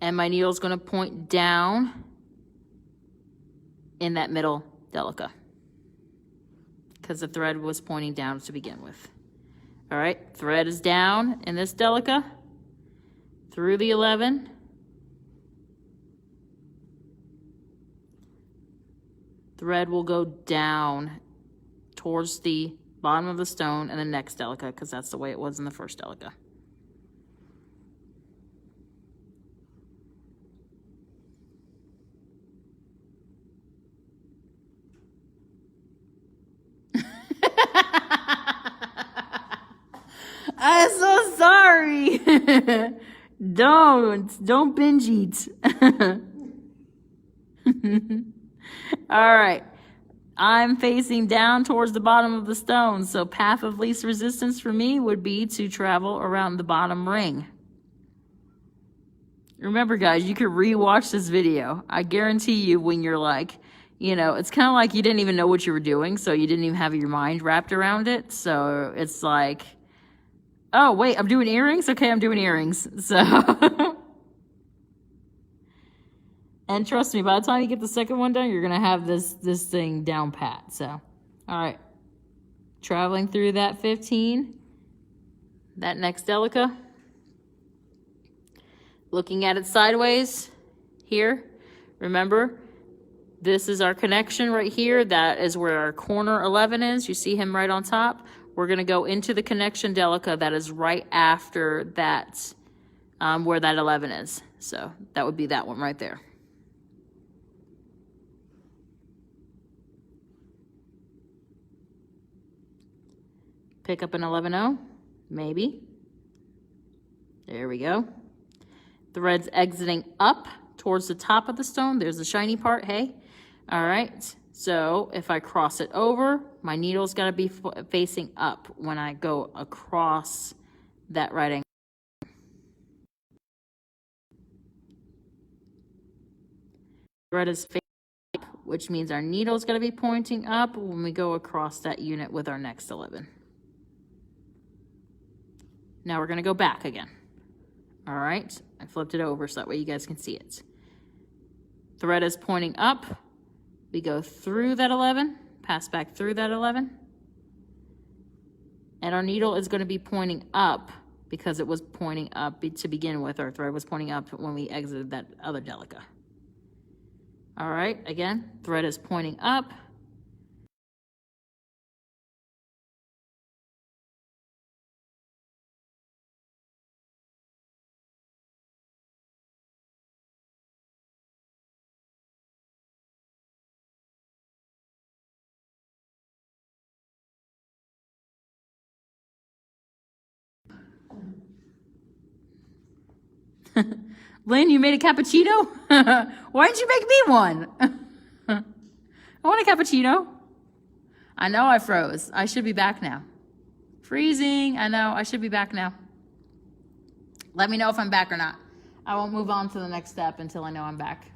And my needle's going to point down in that middle Delica, because the thread was pointing down to begin with. All right, thread is down in this Delica, through the 11. Thread will go down towards the bottom of the stone and the next Delica, because that's the way it was in the first Delica. I'm so sorry. Don't binge eat. All right. I'm facing down towards the bottom of the stone. So path of least resistance for me would be to travel around the bottom ring. Remember, guys, you could rewatch this video. I guarantee you when you're like, you know, it's kind of like you didn't even know what you were doing. So you didn't even have your mind wrapped around it. So it's like, oh, wait, I'm doing earrings? Okay, I'm doing earrings. So, and trust me, by the time you get the second one done, you're going to have this thing down pat. So, all right. Traveling through that 15, that next Delica. Looking at it sideways here. Remember, this is our connection right here. That is where our corner 11 is. You see him right on top. We're going to go into the connection Delica that is right after that, where that 11 is. So that would be that one right there. Pick up an 11-0, maybe. There we go. Thread's exiting up towards the top of the stone. There's the shiny part, hey? All right. So if I cross it over, my needle's got to be facing up when I go across that right angle. Thread is facing up, which means our needle's got to be pointing up when we go across that unit with our next 11. Now we're going to go back again. All right. I flipped it over so that way you guys can see it. Thread is pointing up. We go through that 11, pass back through that 11. And our needle is going to be pointing up because it was pointing up to begin with. Our thread was pointing up when we exited that other Delica. All right, again, thread is pointing up. Lynn, you made a cappuccino? Why didn't you make me one? I want a cappuccino. I know I froze. I should be back now. Freezing. I know. I should be back now. Let me know if I'm back or not. I won't move on to the next step until I know I'm back.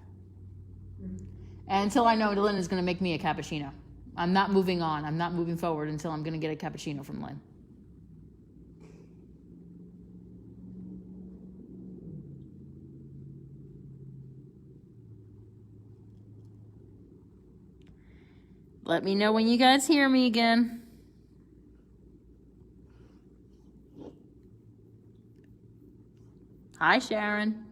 And until I know Lynn is going to make me a cappuccino. I'm not moving on. I'm not moving forward until I'm going to get a cappuccino from Lynn. Let me know when you guys hear me again. Hi, Sharon.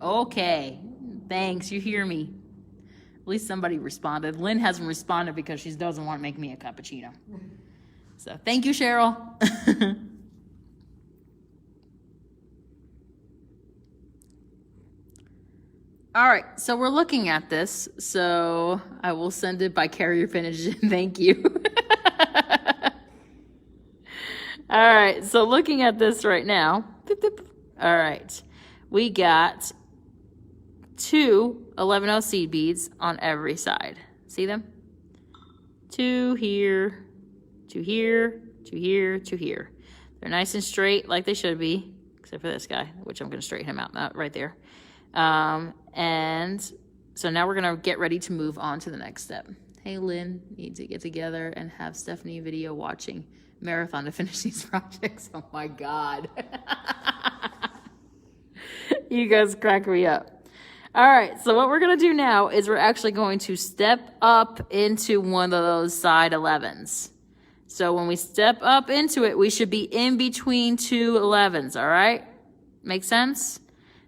Okay, thanks, you hear me. At least somebody responded. Lynn hasn't responded because she doesn't want to make me a cappuccino. So thank you, Cheryl. All right, so we're looking at this. So I will send it by carrier pigeon. Thank you. All right, so looking at this right now. All right, we got 2 11-0 seed beads on every side. See them? 2 here, 2 here, 2 here, 2 here. They're nice and straight like they should be, except for this guy, which I'm going to straighten him out right there. And so now we're going to get ready to move on to the next step. Hey, Lynn, need to get together and have Stephanie video watching marathon to finish these projects. Oh my God. You guys crack me up. All right, so what we're going to do now is we're actually going to step up into one of those side 11s. So when we step up into it, we should be in between 2 11s, all right? Make sense?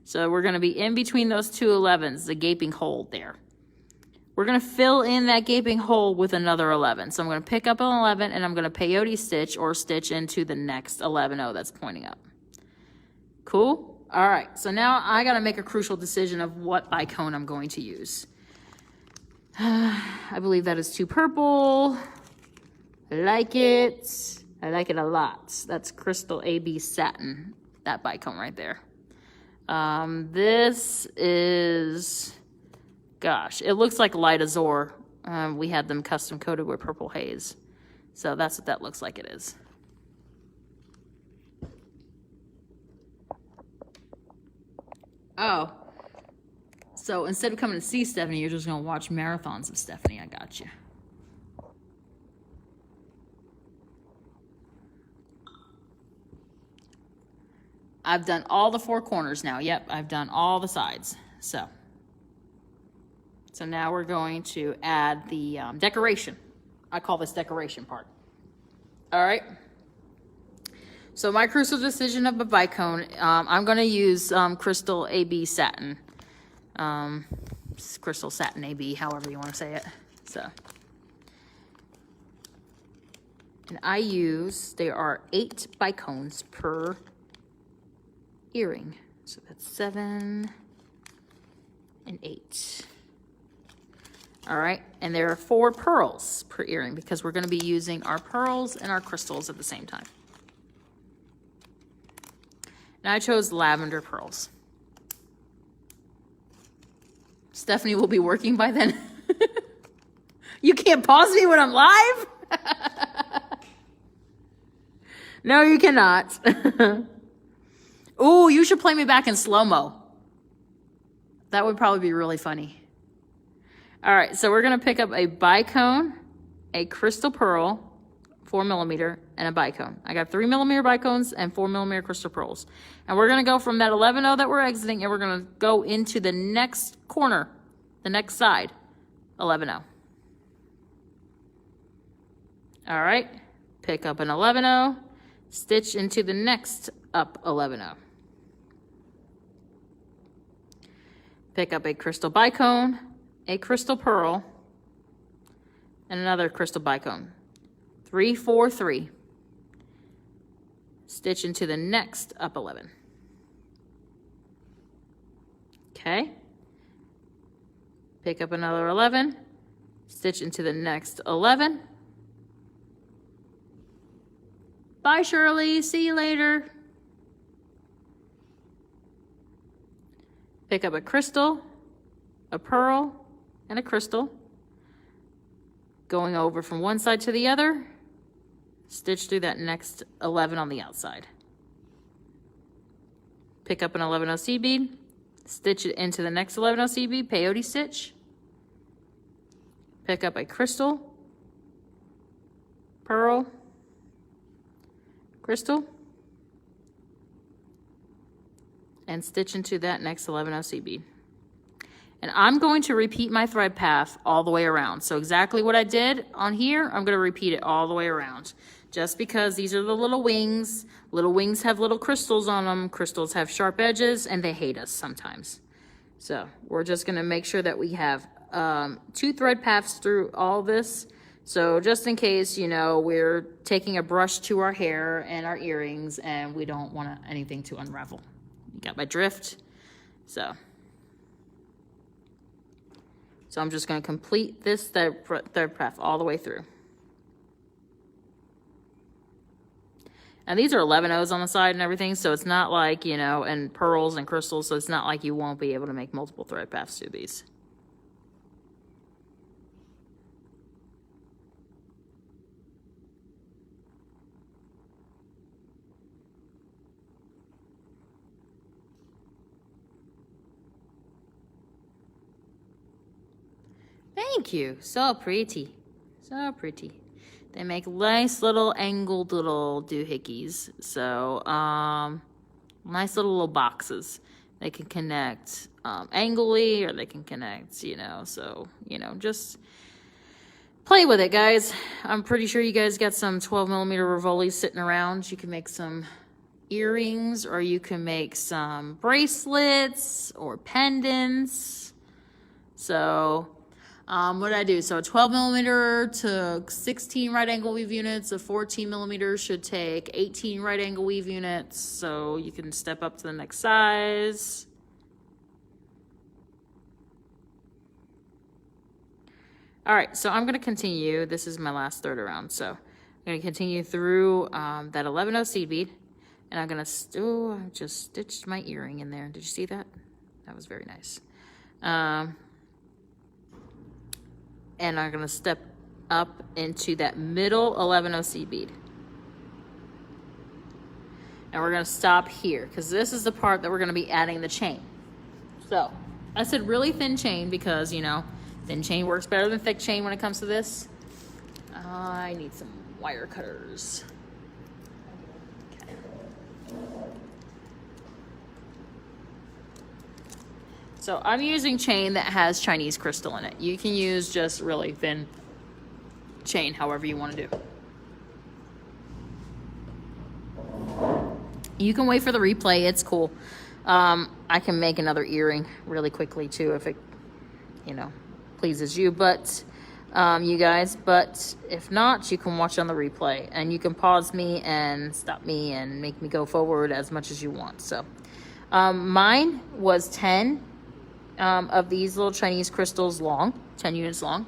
So we're going to be in between those 2 11s, the gaping hole there. We're going to fill in that gaping hole with another 11. So I'm going to pick up an 11 and I'm going to peyote stitch or stitch into the next 11-0 that's pointing up. Cool? All right, so now I got to make a crucial decision of what bicone I'm going to use. I believe that is 2 purple. I like it. I like it a lot. That's Crystal AB Satin, that bicone right there. This is, gosh, it looks like Light Azure. We had them custom coated with Purple Haze. So that's what that looks like it is. Oh, so instead of coming to see Stephanie, you're just going to watch marathons of Stephanie. I got you. I've done all the 4 corners now. Yep, I've done all the sides. So now we're going to add the decoration. I call this decoration part. All right. So my crucial decision of a bicone, I'm going to use Crystal AB Satin. Crystal Satin AB, however you want to say it. So, and I use, there are 8 bicones per earring. So that's 7 and 8. All right, and there are 4 pearls per earring because we're going to be using our pearls and our crystals at the same time. And I chose lavender pearls. Stephanie will be working by then. You can't pause me when I'm live? No, you cannot. Ooh, you should play me back in slow-mo. That would probably be really funny. All right, so we're going to pick up a bicone, a crystal pearl, 4mm, and a bicone. I got 3mm bicones and 4mm crystal pearls. And we're gonna go from that 11-0 that we're exiting, and we're gonna go into the next corner, the next side, 11-0. All right, pick up an 11-0, stitch into the next up 11-0. Pick up a crystal bicone, a crystal pearl, and another crystal bicone. 3, 4, 3. Stitch into the next up 11. Okay. Pick up another 11, stitch into the next 11. Bye, Shirley. See you later. Pick up a crystal, a pearl, and a crystal. Going over from one side to the other. Stitch through that next 11 on the outside. Pick up an 11-0 seed bead. Stitch it into the next 11-0 seed bead, peyote stitch. Pick up a crystal, pearl, crystal, and stitch into that next 11-0 seed bead. And I'm going to repeat my thread path all the way around. So exactly what I did on here, I'm going to repeat it all the way around. Just because these are the little wings. Little wings have little crystals on them. Crystals have sharp edges, and they hate us sometimes. So we're just going to make sure that we have 2 thread paths through all this. So just in case, you know, we're taking a brush to our hair and our earrings and we don't want anything to unravel. You got my drift? So I'm just going to complete this thread path all the way through. And these are 11-0s on the side and everything, so it's not like, you know, and pearls and crystals, so it's not like you won't be able to make multiple thread paths through these. Thank you. So pretty. So pretty. They make nice little angled little doohickeys. So, nice little boxes. They can connect angly, or they can connect, you know, so, you know, just play with it, guys. I'm pretty sure you guys got some 12mm rivolis sitting around. You can make some earrings, or you can make some bracelets or pendants. So what did I do? So 12mm took 16 right angle weave units. A 14mm should take 18 right angle weave units. So you can step up to the next size. All right, so I'm going to continue. This is my last third around. So I'm going to continue through that 11-0 seed bead. And I'm going to, I just stitched my earring in there. Did you see that? That was very nice. And I'm going to step up into that middle 11-0 seed bead. And we're going to stop here, because this is the part that we're going to be adding the chain. So I said really thin chain because, you know, thin chain works better than thick chain when it comes to this. I need some wire cutters. Okay. So I'm using chain that has Chinese crystal in it. You can use just really thin chain, however you want to do. You can wait for the replay. It's cool. I can make another earring really quickly too if it, you know, pleases you, but you guys. But if not, you can watch on the replay, and you can pause me and stop me and make me go forward as much as you want. So mine was 10 of these little Chinese crystals long, 10 units long.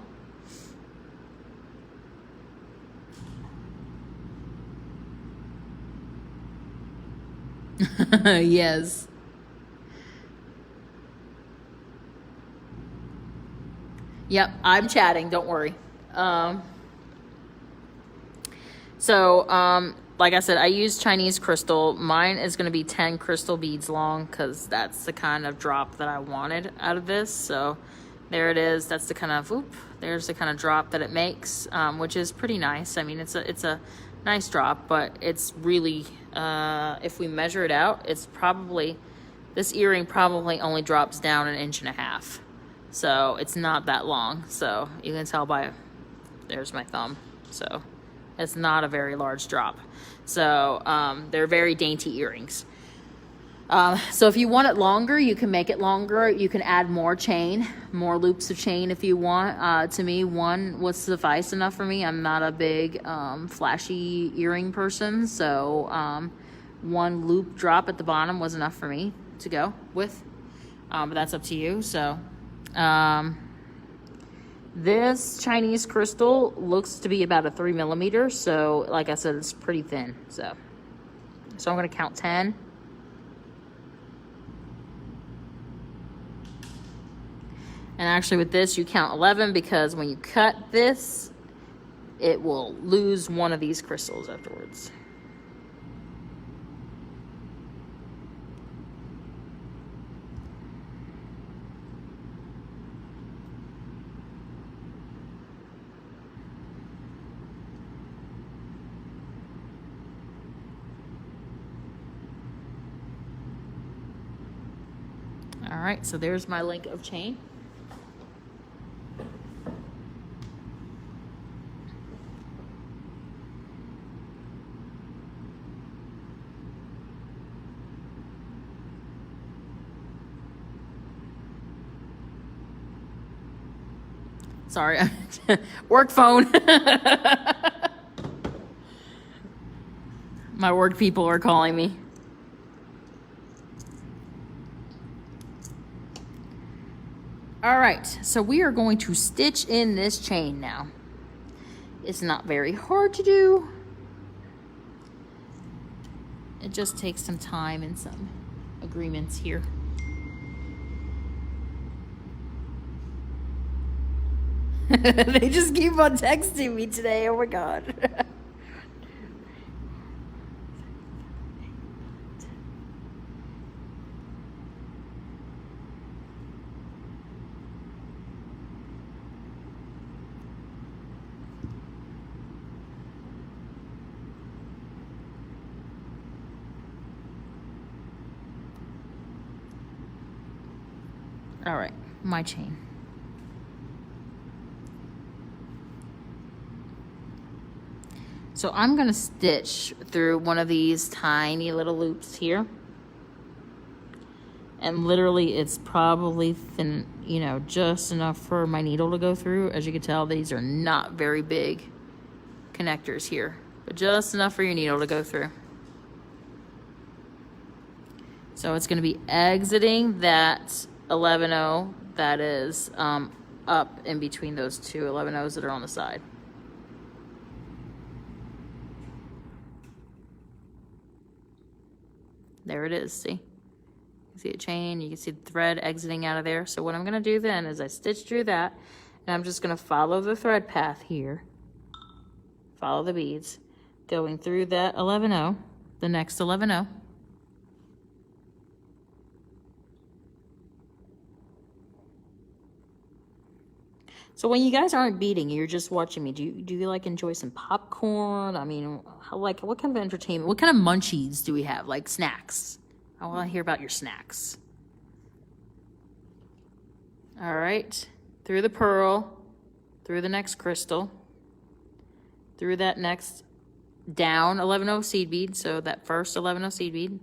Yes. Yep, I'm chatting, don't worry. Like I said, I use Chinese crystal. Mine is going to be 10 crystal beads long because that's the kind of drop that I wanted out of this. So There it is. That's the kind of, oop, there's the kind of drop that it makes, which is pretty nice. I mean, it's a nice drop, but it's really, if we measure it out, it's probably, this earring probably only drops down 1.5 inches. So it's not that long. So you can tell by, there's my thumb. So it's not a very large drop. So they're very dainty earrings. So if you want it longer, you can make it longer. You can add more chain, more loops of chain if you want. To me, one was suffice enough for me. I'm not a big flashy earring person, so one loop drop at the bottom was enough for me to go with. But that's up to you. So this Chinese crystal looks to be about a 3 millimeter. So like I said, it's pretty thin. So I'm going to count 10. And actually with this, you count 11 because when you cut this, it will lose one of these crystals afterwards. All right, so there's my link of chain. Sorry, work phone. My work people are calling me. All right, so we are going to stitch in this chain now. It's not very hard to do. It just takes some time and some agreements here. They just keep on texting me today. Oh my God. All right, my chain. So I'm gonna stitch through one of these tiny little loops here. And literally it's probably thin, you know, just enough for my needle to go through. As you can tell, these are not very big connectors here, but just enough for your needle to go through. So it's gonna be exiting that 11-0 that is up in between those two 11-0s that are on the side. There it is, see? You can see a chain, you can see the thread exiting out of there. So what I'm gonna do then is I stitch through that, and I'm just gonna follow the thread path here, follow the beads, going through that 11-0, the next 11-0. So when you guys aren't beading, you're just watching me, do you like enjoy some popcorn? I mean, like what kind of entertainment, what kind of munchies do we have, like snacks? I want to hear about your snacks. All right, through the pearl, through the next crystal, through that next down 11-0 seed bead, so that first 11-0 seed bead.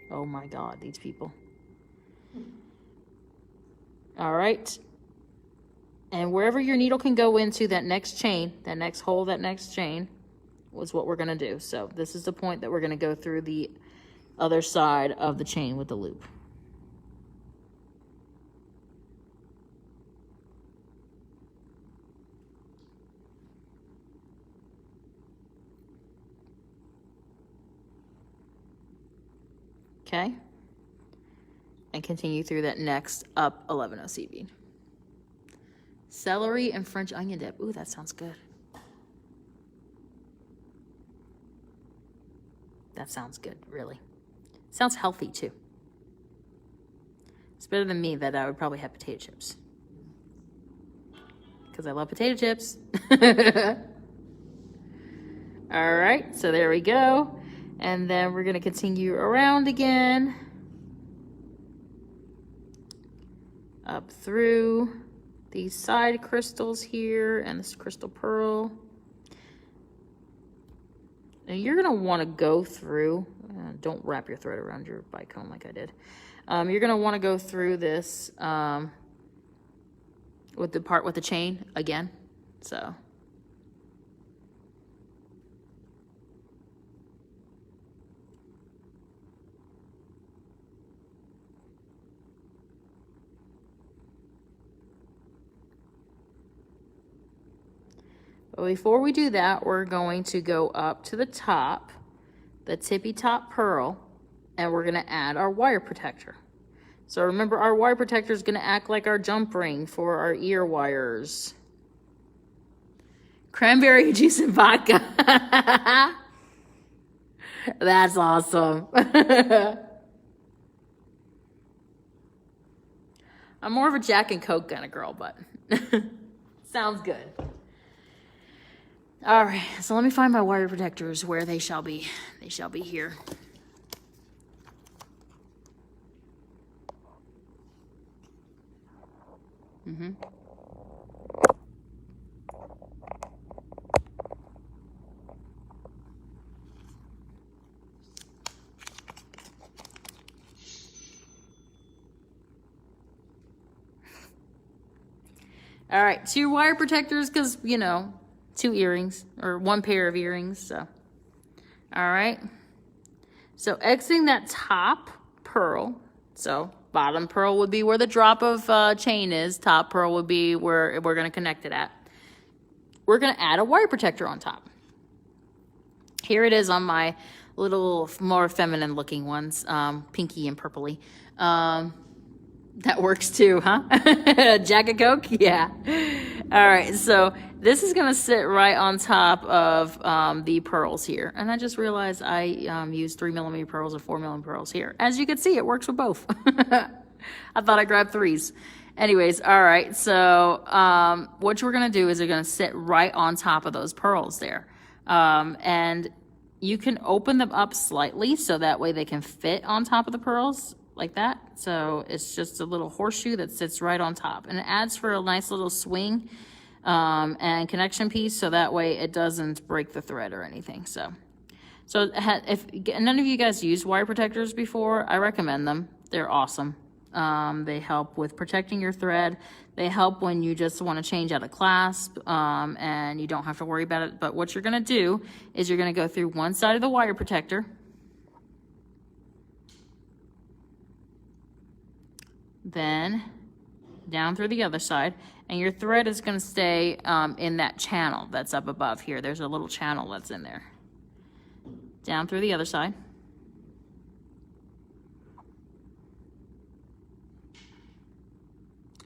Oh my God, these people. All right, and wherever your needle can go into that next chain, that next hole, that next chain, was what we're gonna do. So this is the point that we're gonna go through the other side of the chain with the loop. Okay. And continue through that next up 11-0 seed bead. Celery and French onion dip. Ooh, that sounds good. That sounds good, really. Sounds healthy too. It's better than me that I would probably have potato chips. Because I love potato chips. All right, so there we go. And then we're gonna continue around again. Up through these side crystals here and this crystal pearl. And you're gonna wanna go through, don't wrap your thread around your bicone like I did. You're gonna wanna go through this with the part with the chain again, so. But before we do that, we're going to go up to the top, the tippy top pearl, and we're gonna add our wire protector. So remember, our wire protector is gonna act like our jump ring for our ear wires. Cranberry juice and vodka. That's awesome. I'm more of a Jack and Coke kind of girl, but sounds good. All right, so let me find my wire protectors where they shall be. They shall be here. All right, 2 wire protectors because, you know, 2 earrings or 1 pair of earrings. So, all right. So exiting that top pearl. So bottom pearl would be where the drop of chain is. Top pearl would be where we're going to connect it at. We're going to add a wire protector on top. Here it is on my little more feminine looking ones, pinky and purpley. That works too, huh? Jack and Coke? Yeah. All right, so this is gonna sit right on top of the pearls here. And I just realized I used 3mm pearls or 4mm pearls here. As you can see, it works with both. I thought I grabbed 3s. Anyways, all right, so what we're gonna do is you're gonna sit right on top of those pearls there. And you can open them up slightly so that way they can fit on top of the pearls. Like that. So it's just a little horseshoe that sits right on top, and it adds for a nice little swing and connection piece, so that way it doesn't break the thread or anything. So if none of you guys used wire protectors before, I recommend them. They're awesome. They help with protecting your thread. They help when you just want to change out a clasp and you don't have to worry about it. But what you're going to do is you're going to go through one side of the wire protector, then down through the other side, and your thread is going to stay in that channel that's up above here. There's a little channel that's in there. Down through the other side.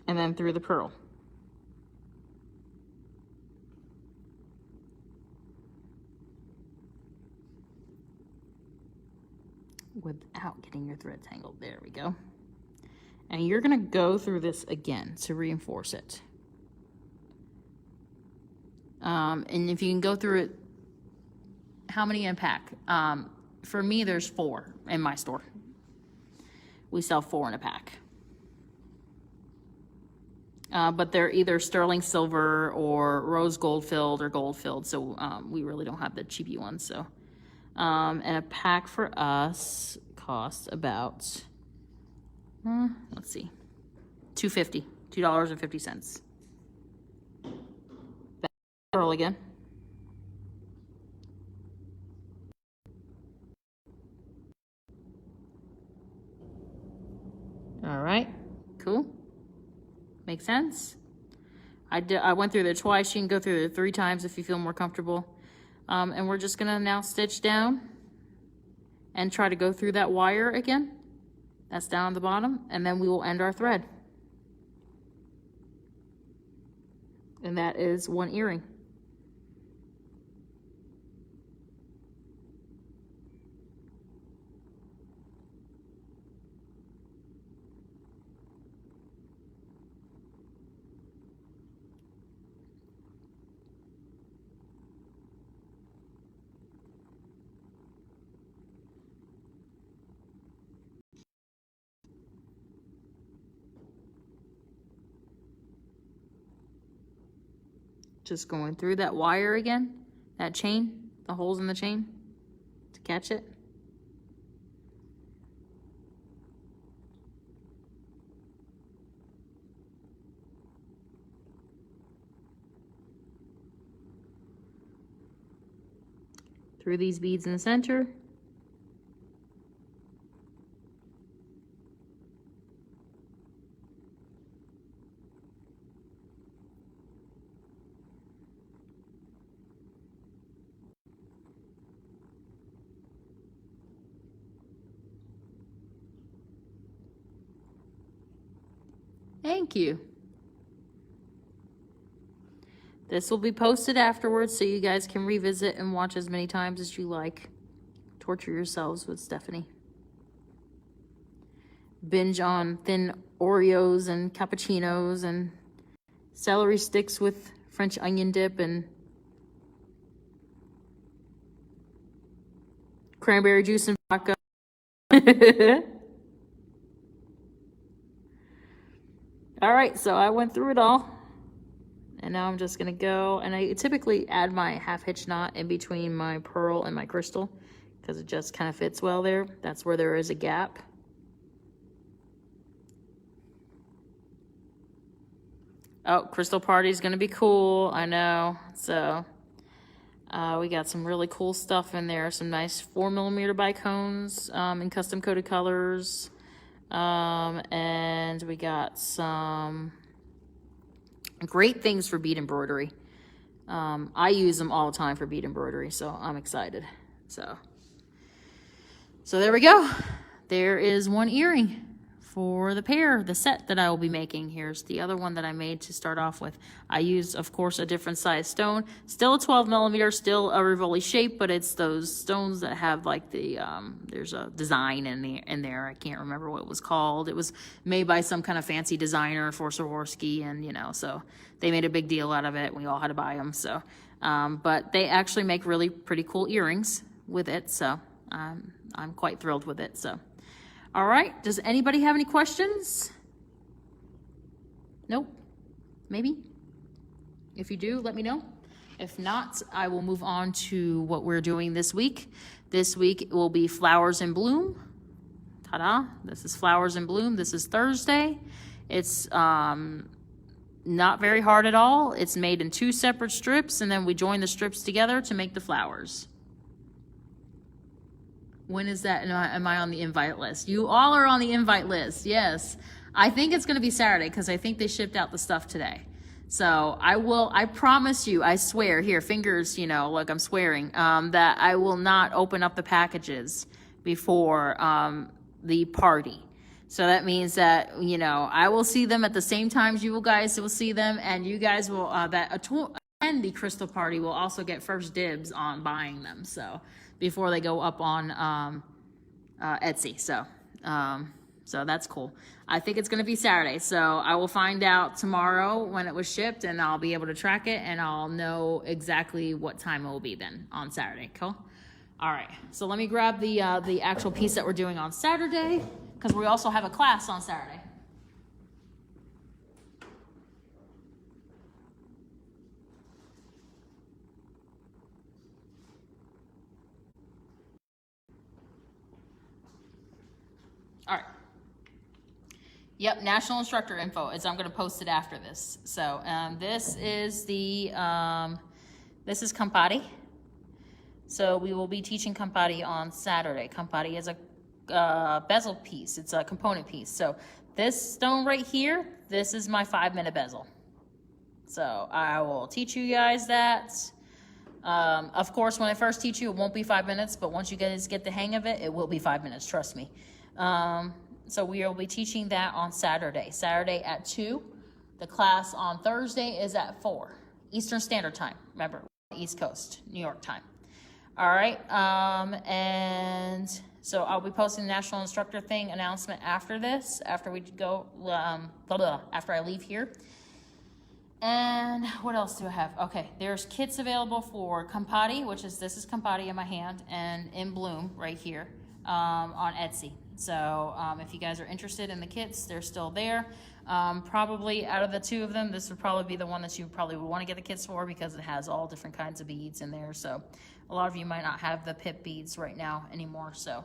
And then through the pearl. Without getting your thread tangled. There we go. And you're gonna go through this again to reinforce it. And if you can go through it, how many in a pack? For me, there's 4 in my store. We sell 4 in a pack. But they're either sterling silver or rose gold filled or gold filled, so we really don't have the cheapy ones. So, and a pack for us costs about, let's see, $2.50, $2.50. Back pearl again. All right, cool. Makes sense. I went through there twice. You can go through there 3 times if you feel more comfortable. And we're just gonna now stitch down and try to go through that wire again. That's down on the bottom, and then we will end our thread. And that is 1 earring. Just going through that wire again, that chain, the holes in the chain to catch it. Through these beads in the center. Thank you. This will be posted afterwards so you guys can revisit and watch as many times as you like. Torture yourselves with Stephanie. Binge on thin Oreos and cappuccinos and celery sticks with French onion dip and cranberry juice and vodka. All right, so I went through it all. And now I'm just gonna go, and I typically add my half hitch knot in between my pearl and my crystal because it just kind of fits well there. That's where there is a gap. Oh, crystal party is gonna be cool, I know. So we got some really cool stuff in there. Some nice 4mm bicones in custom coated colors. And we got some great things for bead embroidery. I use them all the time for bead embroidery, so I'm excited. So there we go. There is one earring for the pair, the set that I will be making. Here's the other one that I made to start off with. I used, of course, a different size stone. Still a 12mm, still a rivolis shape, but it's those stones that have like the, there's a design in there. I can't remember what it was called. It was made by some kind of fancy designer for Swarovski, and you know, so they made a big deal out of it. We all had to buy them, so. But they actually make really pretty cool earrings with it, so I'm quite thrilled with it, so. All right, does anybody have any questions? Nope, maybe? If you do, let me know. If not, I will move on to what we're doing this week. This week will be Flowers in Bloom. Ta-da, this is Flowers in Bloom. This is Thursday. It's not very hard at all. It's made in 2 separate strips, and then we join the strips together to make the flowers. When is that? Am I on the invite list? You all are on the invite list, yes. I think it's going to be Saturday because I think they shipped out the stuff today. So I promise you, I swear, here, fingers, you know, like I'm swearing, that I will not open up the packages before the party. So that means that, you know, I will see them at the same time you guys will see them, and you guys will, and the crystal party will also get first dibs on buying them. So before they go up on Etsy. So that's cool. I think it's going to be Saturday. So I will find out tomorrow when it was shipped, and I'll be able to track it, and I'll know exactly what time it will be then on Saturday. Cool. All right. So let me grab the actual piece that we're doing on Saturday, because we also have a class on Saturday. All right. Yep, national instructor info is I'm going to post it after this. So this is the this is Campari. So we will be teaching Campari on Saturday. Campari is a bezel piece. It's a component piece. So this stone right here, this is my 5-minute bezel. So I will teach you guys that. Of course, when I first teach you, it won't be 5 minutes, but once you guys get the hang of it, it will be 5 minutes, trust me. So we will be teaching that on Saturday. Saturday at 2. The class on Thursday is at 4 Eastern Standard Time. Remember, East Coast, New York time. All right. And so I'll be posting the national instructor thing announcement after this, after we go, after I leave here. And what else do I have? Okay, there's kits available for Campari, which is, this is Campari in my hand, and In Bloom right here on Etsy. So if you guys are interested in the kits, they're still there. Probably out of the two of them, this would probably be the one that you probably would want to get the kits for because it has all different kinds of beads in there. So a lot of you might not have the pip beads right now anymore. So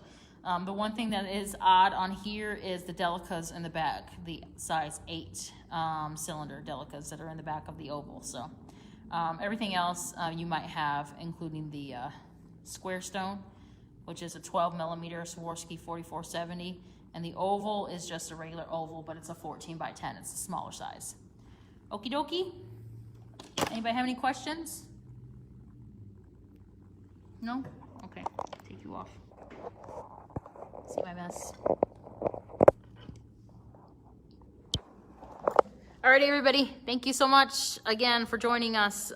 the one thing that is odd on here is the Delicas in the back, the size 8 cylinder Delicas that are in the back of the oval. So everything else you might have, including the square stone, which is a 12 millimeter Swarovski 4470, and the oval is just a regular oval, but it's a 14 by 10. It's a smaller size. Okie dokie. Anybody have any questions? No? Okay, take you off. See my mess. All right, everybody. Thank you so much again for joining us.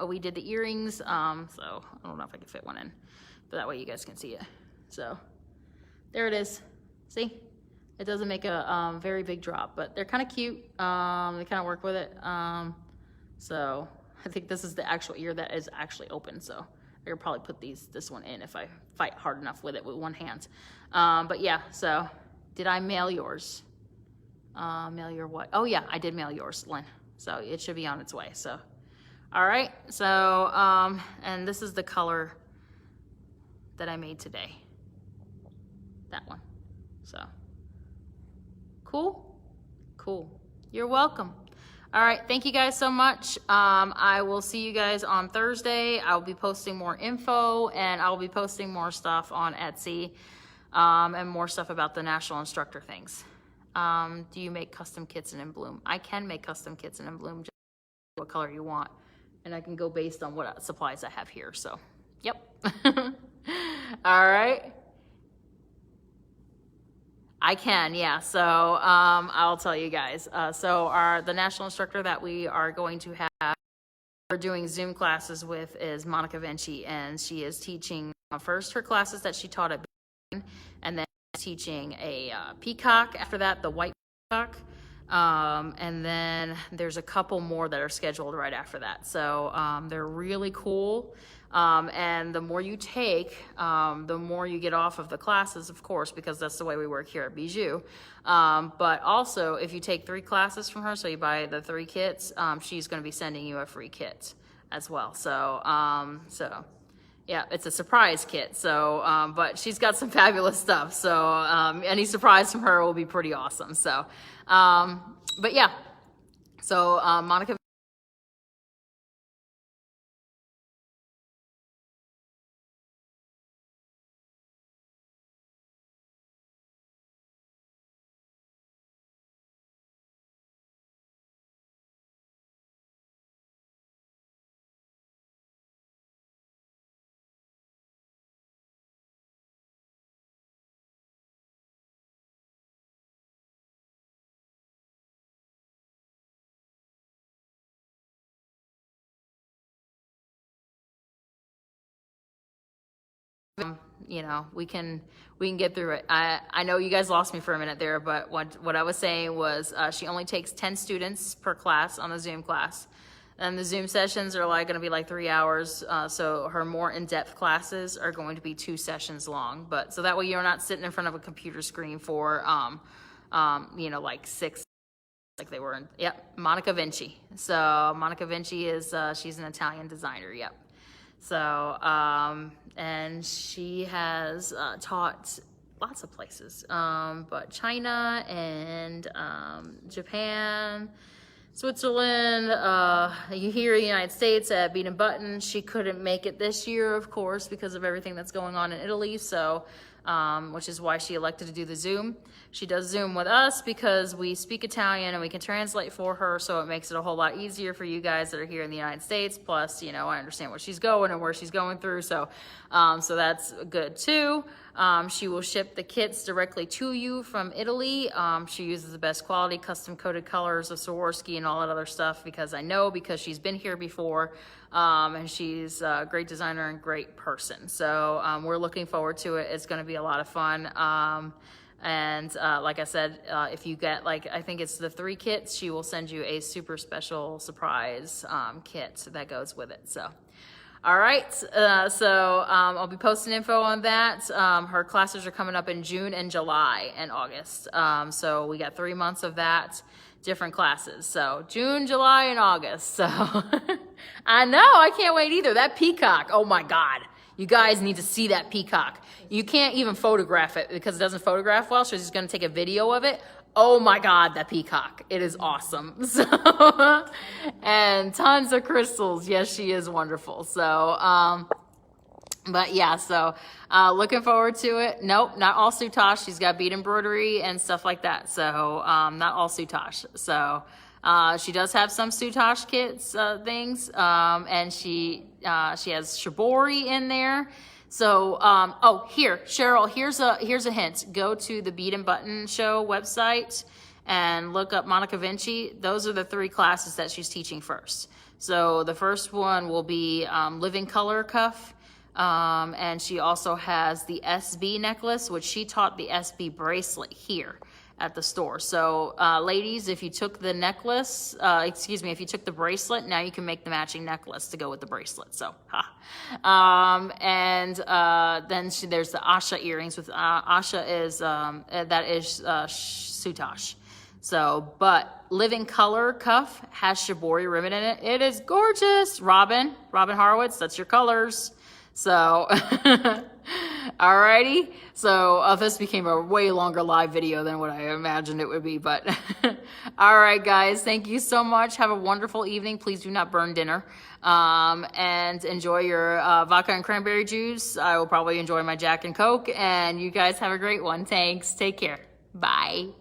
We did the earrings, so I don't know if I can fit one in, but that way you guys can see it. So there it is. See, it doesn't make a very big drop, but they're kind of cute. They kind of work with it. So I think this is the actual ear that is actually open. So I could probably put this one in if I fight hard enough with it with one hand. But yeah, so did I mail yours? Mail your what? Oh yeah, I did mail yours, Lynn. So it should be on its way. So, all right. So, and this is the color that I made today. That one. So, cool? Cool. You're welcome. All right. Thank you guys so much. I will see you guys on Thursday. I'll be posting more info and I'll be posting more stuff on Etsy, and more stuff about the National Instructor things. Do you make custom kits in bloom? I can make custom kits in bloom, just what color you want, and I can go based on what supplies I have here. So, yep. All right. I can, yeah. So I'll tell you guys. So the National Instructor that we are going to have, we're doing Zoom classes with is Monica Vinci, and she is teaching first her classes that she taught at Bead, and then teaching a peacock after that, the white peacock, and then there's a couple more that are scheduled right after that. So they're really cool, and the more you take, the more you get off of the classes, of course, because that's the way we work here at Beadjoux. But also, if you take 3 classes from her, so you buy the 3 kits, she's going to be sending you a free kit as well. So yeah, it's a surprise kit. So, but she's got some fabulous stuff. So, any surprise from her will be pretty awesome. So, but yeah, so, Monica. You know, we can get through it. I know you guys lost me for a minute there, but what I was saying was she only takes 10 students per class on the Zoom class. And the Zoom sessions are going to be like 3 hours. So her more in-depth classes are going to be 2 sessions long. But so that way you're not sitting in front of a computer screen for, you know, like 6, like they were in, yep, Monica Vinci. So Monica Vinci is, she's an Italian designer, yep. So, and she has taught lots of places, but China and Japan, Switzerland, here in the United States at Bead and Button. She couldn't make it this year, of course, because of everything that's going on in Italy. So, which is why she elected to do the Zoom. She does Zoom with us because we speak Italian and we can translate for her, so it makes it a whole lot easier for you guys that are here in the United States. Plus, you know, I understand where she's going and where she's going through, so so that's good too. She will ship the kits directly to you from Italy. She uses the best quality custom coated colors of Swarovski and all that other stuff because she's been here before, and she's a great designer and great person. So we're looking forward to it. It's going to be a lot of fun. And like I said, if you get, like, I think it's the 3 kits, she will send you a super special surprise kit that goes with it. So, All right, I'll be posting info on that. Her classes are coming up in June and July and August. So we got 3 months of that, different classes. So June, July, and August. So I know, I can't wait either. That peacock, oh my God. You guys need to see that peacock. You can't even photograph it because it doesn't photograph well, so she's gonna take a video of it. Oh my God, that peacock. It is awesome. So, and tons of crystals. Yes, she is wonderful. So, but yeah, so looking forward to it. Nope, not all soutache. She's got bead embroidery and stuff like that. So, not all soutache. So, she does have some soutache kits, things, and she has shibori in there. So, oh, here, Cheryl, here's a hint. Go to the Bead and Button Show website and look up Monica Vinci. Those are the 3 classes that she's teaching first. So the first one will be Living Color Cuff. And she also has the SB necklace, which she taught the SB bracelet here at the store. So, ladies, if you took the necklace, if you took the bracelet, now you can make the matching necklace to go with the bracelet. So, then there's the Asha earrings with, Asha is, that is, soutache. So, but Living Color Cuff has shibori ribbon in it. It is gorgeous. Robin Horowitz, that's your colors. So, alrighty. So, this became a way longer live video than what I imagined it would be, but alright guys, thank you so much. Have a wonderful evening. Please do not burn dinner. And enjoy your vodka and cranberry juice. I will probably enjoy my Jack and Coke, and you guys have a great one. Thanks. Take care. Bye.